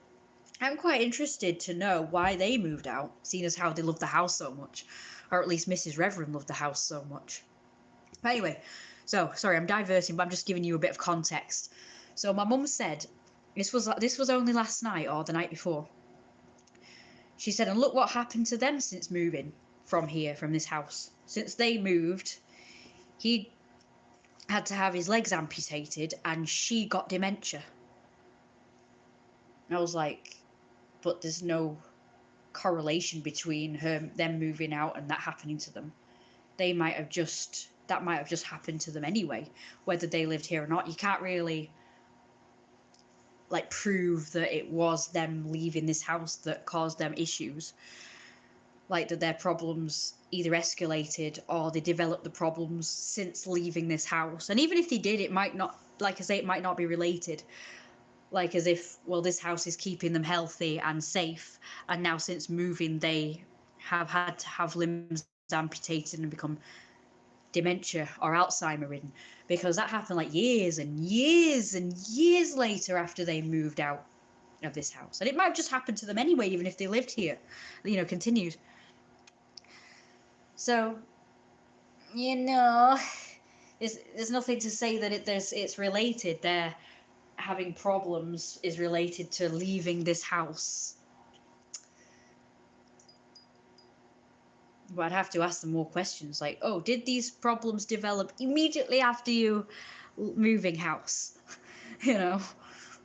I'm quite interested to know why they moved out, seeing as how they loved the house so much. Or at least Mrs. Reverend loved the house so much. But anyway, so sorry, I'm diverting, but I'm just giving you a bit of context. So my mum said, this was only last night or the night before. She said, and look what happened to them since moving from here, from this house. Since they moved, he had to have his legs amputated, and she got dementia. And I was like, but there's no correlation between them moving out and that happening to them. That might have just happened to them anyway, whether they lived here or not. You can't really like prove that it was them leaving this house that caused them issues, like that their problems either escalated or they developed the problems since leaving this house. And even if they did, it might not, like I say, it might not be related. Like, as if, well, this house is keeping them healthy and safe, and now since moving they have had to have limbs amputated and become dementia or Alzheimer ridden, because that happened like years and years and years later after they moved out of this house. And it might have just happened to them anyway, even if they lived here, continued. So, there's nothing to say that it's related. They're having problems is related to leaving this house. But I'd have to ask them more questions, like, oh, did these problems develop immediately after you moving house? But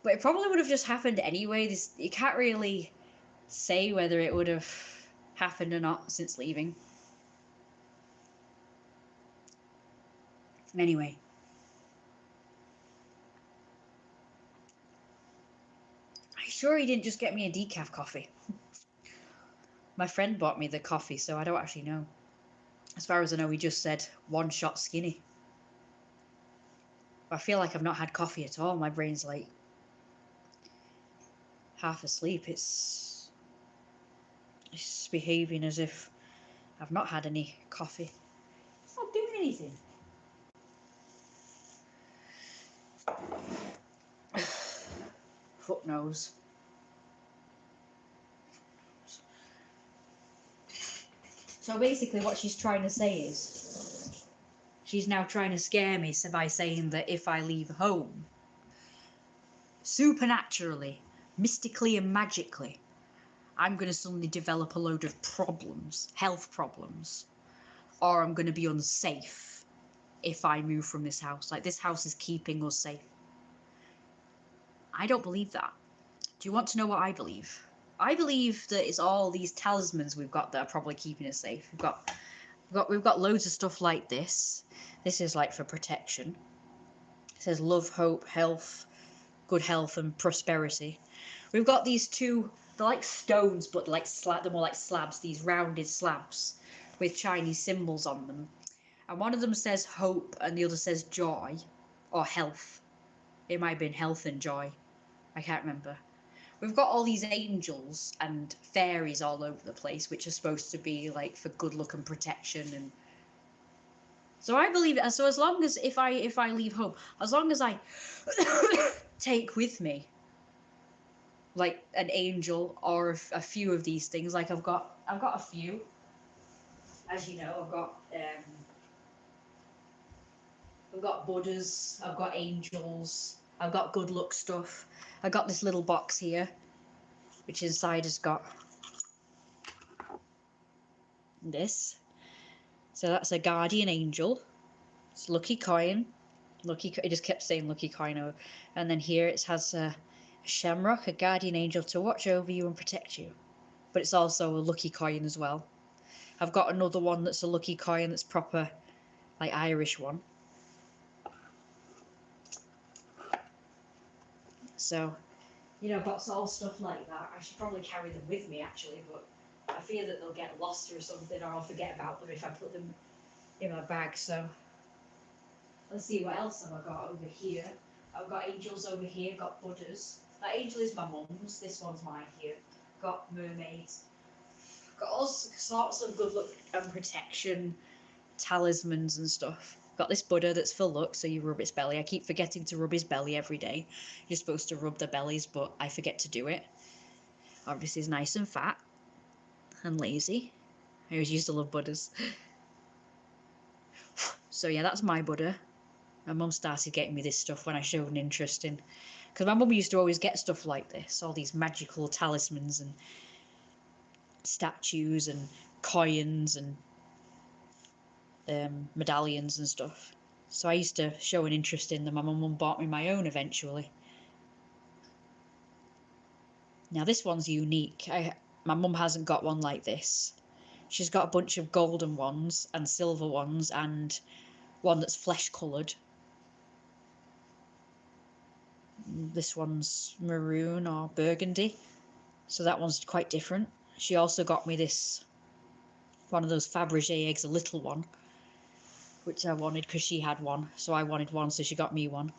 it probably would have just happened anyway. You can't really say whether it would have happened or not since leaving. Anyway. I'm sure he didn't just get me a decaf coffee. My friend bought me the coffee, so I don't actually know. As far as I know, he just said 1 shot skinny. I feel like I've not had coffee at all. My brain's like half asleep. It's behaving as if I've not had any coffee. It's not doing anything. Fuck knows. So basically what she's trying to say is, she's now trying to scare me by saying that if I leave home, supernaturally, mystically and magically, I'm going to suddenly develop a load of problems, health problems, or I'm going to be unsafe if I move from this house. Like, this house is keeping us safe. I don't believe that. Do you want to know what I believe? I believe that it's all these talismans we've got that are probably keeping us safe. We've got loads of stuff like this. This is like for protection. It says love, hope, health, good health and prosperity. We've got these two, they're like stones, but like they're more like slabs, these rounded slabs with Chinese symbols on them. And one of them says hope and the other says joy or health. It might have been health and joy. I can't remember. We've got all these angels and fairies all over the place, which are supposed to be like for good luck and protection. And so I believe it. So as long as if I leave home, as long as I take with me like an angel or a few of these things, like I've got a few. As you know, I've got Buddhas, I've got angels, I've got good luck stuff. I got this little box here, which inside has got this. So that's a guardian angel. It's lucky coin. It just kept saying lucky coin. And then here it has a shamrock, a guardian angel to watch over you and protect you. But it's also a lucky coin as well. I've got another one that's a lucky coin that's proper, like Irish one. So, you know, I've got all stuff like that. I should probably carry them with me actually, but I fear that they'll get lost or something, or I'll forget about them if I put them in my bag. So let's see, what else have I got over here? I've got angels over here, got Buddhas. That angel is my mum's, this one's mine here. Got mermaids. Got all sorts of good luck and protection, talismans and stuff. Got this Buddha that's for luck, so you rub its belly. I keep forgetting to rub his belly every day. You're supposed to rub the bellies, but I forget to do it. Obviously, he's nice and fat and lazy. I always used to love Buddhas. So yeah, that's my Buddha. My mum started getting me this stuff when I showed an interest in, because my mum used to always get stuff like this, all these magical talismans and statues and coins and medallions and stuff. So I used to show an interest in them. My mum bought me my own eventually. Now this one's unique. My mum hasn't got one like this. She's got a bunch of golden ones and silver ones and one that's flesh coloured. This one's maroon or burgundy, so that one's quite different. She also got me this, one of those Fabergé eggs, a little one, which I wanted because she had one, so I wanted one, so she got me one.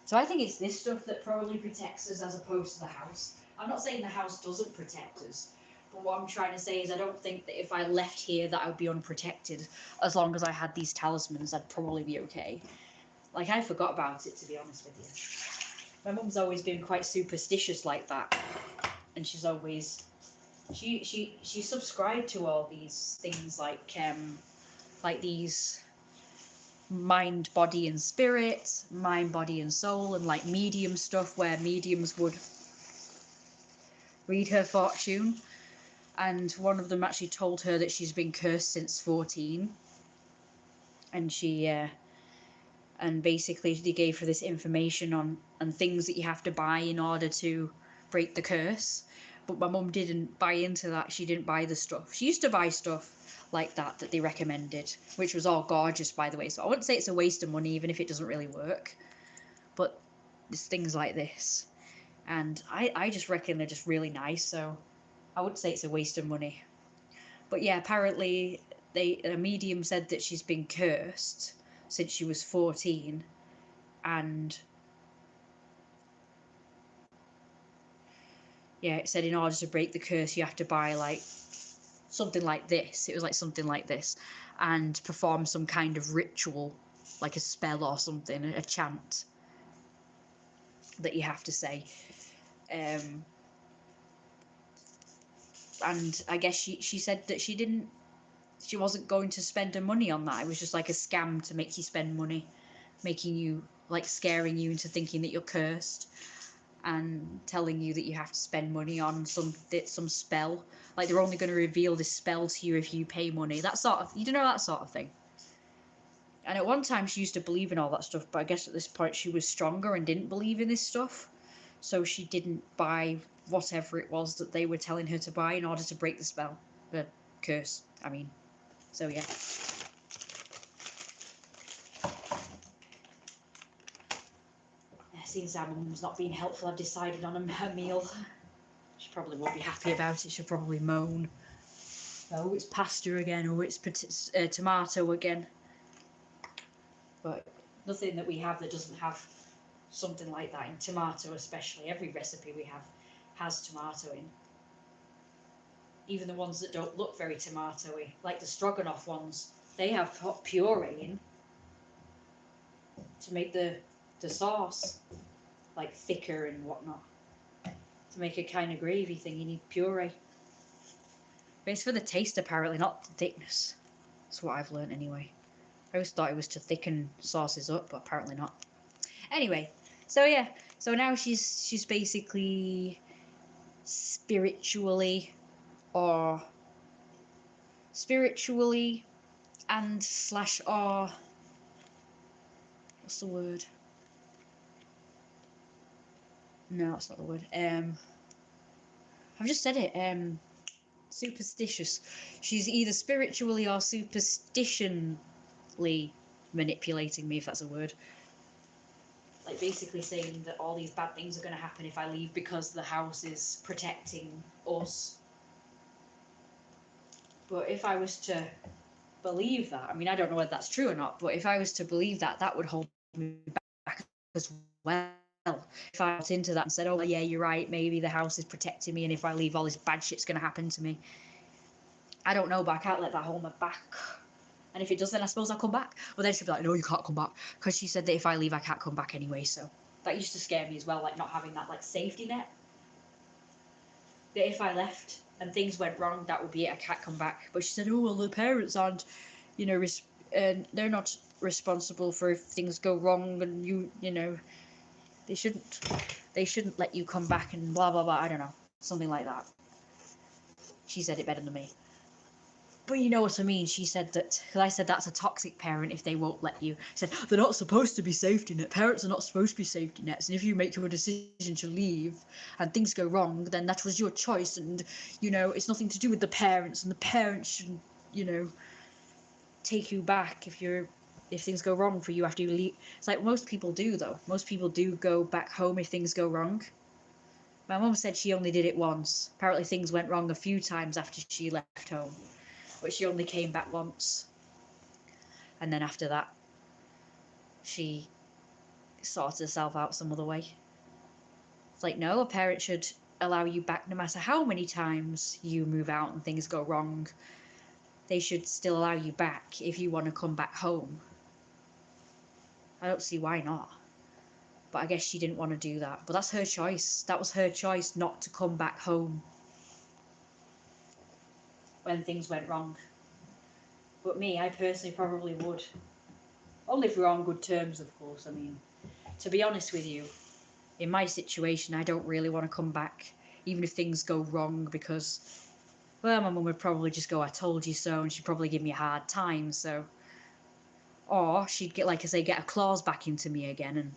So I think it's this stuff that probably protects us as opposed to the house. I'm not saying the house doesn't protect us, but what I'm trying to say is I don't think that if I left here that I would be unprotected. As long as I had these talismans, I'd probably be okay. Like, I forgot about it, to be honest with you. My mum's always been quite superstitious like that, and she's always she subscribed to all these things like these mind, body and spirit, mind, body and soul, and like medium stuff where mediums would read her fortune. And one of them actually told her that she's been cursed since 14, and and basically they gave her this information on things that you have to buy in order to break the curse. But my mum didn't buy into that. She didn't buy the stuff. She used to buy stuff like that they recommended, which was all gorgeous, by the way. So I wouldn't say it's a waste of money, even if it doesn't really work. But there's things like this. And I just reckon they're just really nice, so I wouldn't say it's a waste of money. But yeah, apparently a medium said that she's been cursed since she was 14, and yeah, it said in order to break the curse you have to buy like something like this. It was like something like this, and perform some kind of ritual, like a spell or something, a chant that you have to say. And I guess she said that she wasn't going to spend her money on that. It was just like a scam to make you spend money, making you, like, scaring you into thinking that you're cursed, and telling you that you have to spend money on some spell. Like, they're only going to reveal this spell to you if you pay money. That sort of, you don't know, that sort of thing. And at one time she used to believe in all that stuff, but I guess at this point she was stronger and didn't believe in this stuff. So she didn't buy whatever it was that they were telling her to buy in order to break the spell. The curse, I mean. So yeah. Since our mum's not being helpful, I've decided on a meal. She probably won't be happy about it. She'll probably moan. Oh, it's pasta again. Oh, it's tomato again. But nothing that we have that doesn't have something like that in. Tomato especially. Every recipe we have has tomato in. Even the ones that don't look very tomatoey, like the stroganoff ones, they have puree in to make the sauce like thicker and whatnot. To make a kind of gravy thing, you need puree. But it's for the taste, apparently, not the thickness. That's what I've learned anyway. I always thought it was to thicken sauces up, but apparently not. Anyway, so yeah, so now she's basically spiritually and slash or what's the word? No, that's not the word. I've just said it. Superstitious. She's either spiritually or superstitionally manipulating me, if that's a word. Like, basically saying that all these bad things are going to happen if I leave because the house is protecting us. But if I was to believe that, I mean, I don't know whether that's true or not, but if I was to believe that, that would hold me back as well. If I got into that and said, oh, yeah, you're right, maybe the house is protecting me, and if I leave, all this bad shit's going to happen to me. I don't know, but I can't let that hold me back. And if it does, then I suppose I'll come back. But then she'll be like, no, you can't come back. Because she said that if I leave, I can't come back anyway. So that used to scare me as well, like not having that like safety net. That if I left and things went wrong, that would be it. I can't come back. But she said, oh, well, the parents aren't, you know, they're not responsible for if things go wrong, and you know, they shouldn't let you come back and blah, blah, blah. I don't know. Something like that. She said it better than me. But you know what I mean. She said that, because I said that's a toxic parent if they won't let you. She said, they're not supposed to be safety net. Parents are not supposed to be safety nets. And if you make your decision to leave and things go wrong, then that was your choice. And, you know, it's nothing to do with the parents. And the parents shouldn't, you know, take you back if things go wrong for you after you leave. It's like most people do, though. Most people do go back home if things go wrong. My mum said she only did it once. Apparently things went wrong a few times after she left home. But she only came back once. And then after that, she sorted herself out some other way. It's like, no, a parent should allow you back no matter how many times you move out and things go wrong. They should still allow you back if you want to come back home. I don't see why not. But I guess she didn't want to do that. But that's her choice. That was her choice not to come back home when things went wrong. But me, I personally probably would. Only if we're on good terms, of course. I mean, to be honest with you, in my situation, I don't really want to come back, even if things go wrong, because, well, my mum would probably just go, I told you so, and she'd probably give me a hard time, so. Or she'd get, like I say, get her claws back into me again, and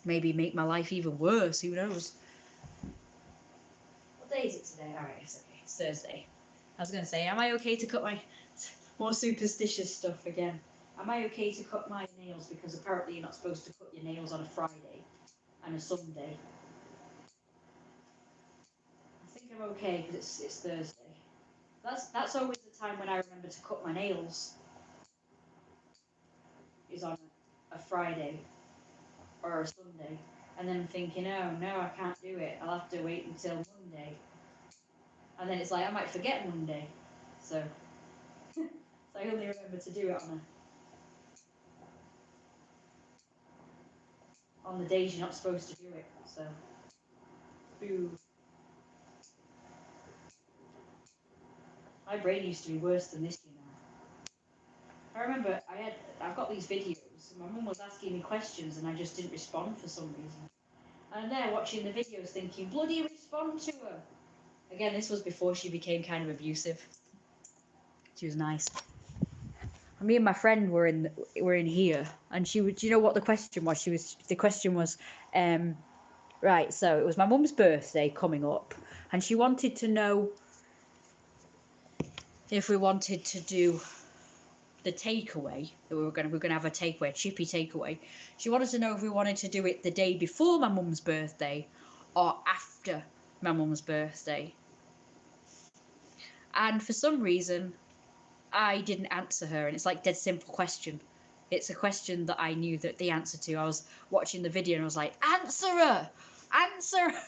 maybe make my life even worse, who knows. But there day is it today? Alright, it's okay. It's Thursday. I was going to say, am I okay to cut my... More superstitious stuff again. Am I okay to cut my nails? Because apparently you're not supposed to cut your nails on a Friday and a Sunday. I think I'm okay because it's Thursday. That's always the time when I remember to cut my nails. Is on a Friday or a Sunday. And then I'm thinking, oh no, I can't do it. I'll have to wait until Monday. And then it's like, I might forget Monday. So, so I only remember to do it on the days you're not supposed to do it. So, boo. My brain used to be worse than this, you know. I remember I've got these videos. My mum was asking me questions and I just didn't respond for some reason. And I'm there watching the videos thinking, bloody respond to her. Again, this was before she became kind of abusive. She was nice. Me and my friend were in here, and do you know what the question was? The question was, right. So it was my mum's birthday coming up, and she wanted to know if we wanted to do the takeaway that we were gonna have a takeaway, a chippy takeaway. She wanted to know if we wanted to do it the day before my mum's birthday or after my mum's birthday. And for some reason, I didn't answer her, and it's like dead simple question. It's a question that I knew the answer to. I was watching the video and I was like, answer her! Answer her!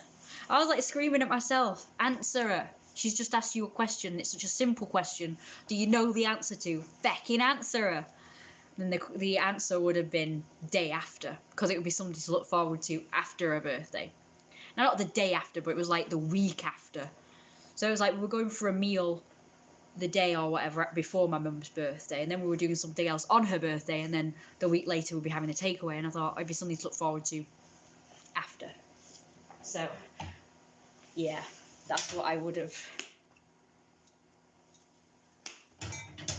I was like screaming at myself, answer her! She's just asked you a question. It's such a simple question. Do you know the answer to? Fecking answer her! Then the answer would have been day after, because it would be something to look forward to after her birthday. Now, not the day after, but it was like the week after. So it was like we were going for a meal the day or whatever before my mum's birthday, and then we were doing something else on her birthday, and then the week later we'd be having a takeaway, and I thought it'd be something to look forward to after. So yeah, that's what I would have.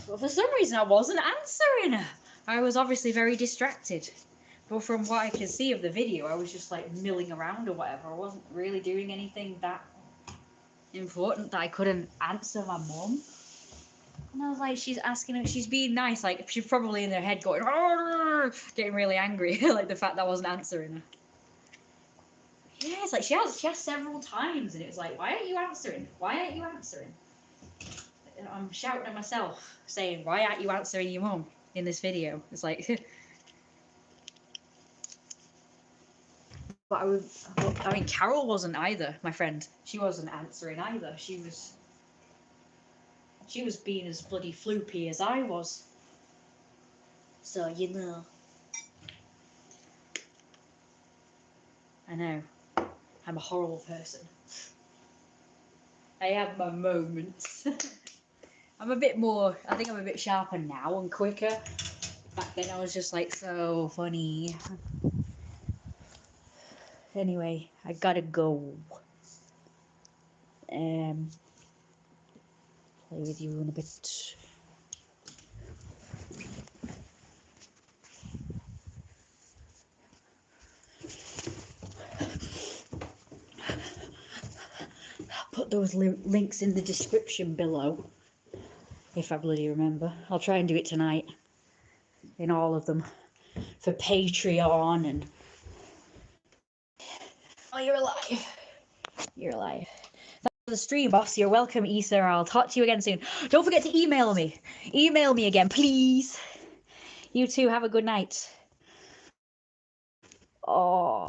But for some reason I wasn't answering her. I was obviously very distracted. But from what I can see of the video, I was just like milling around or whatever. I wasn't really doing anything that important that I couldn't answer my mum. And I was like, she's asking her, she's being nice, like she's probably in her head going, getting really angry, like the fact that I wasn't answering her. Yeah, it's like she asked several times, and it was like, why aren't you answering? Why aren't you answering? And I'm shouting at myself, saying, why aren't you answering your mum in this video? It's like, but I mean, Carol wasn't either, my friend. She wasn't answering either. She was being as bloody floopy as I was. So, you know. I know. I'm a horrible person. I have my moments. I'm a bit more, I think I'm a bit sharper now and quicker. Back then I was just like so funny. Anyway, I gotta go. Play with you in a bit. Put those links in the description below, if I bloody remember. I'll try and do it tonight, in all of them, for Patreon and... Oh, you're alive. You're alive. Thanks for the stream, boss. You're welcome, Issa. I'll talk to you again soon. Don't forget to email me. Email me again, please. You too, have a good night. Oh.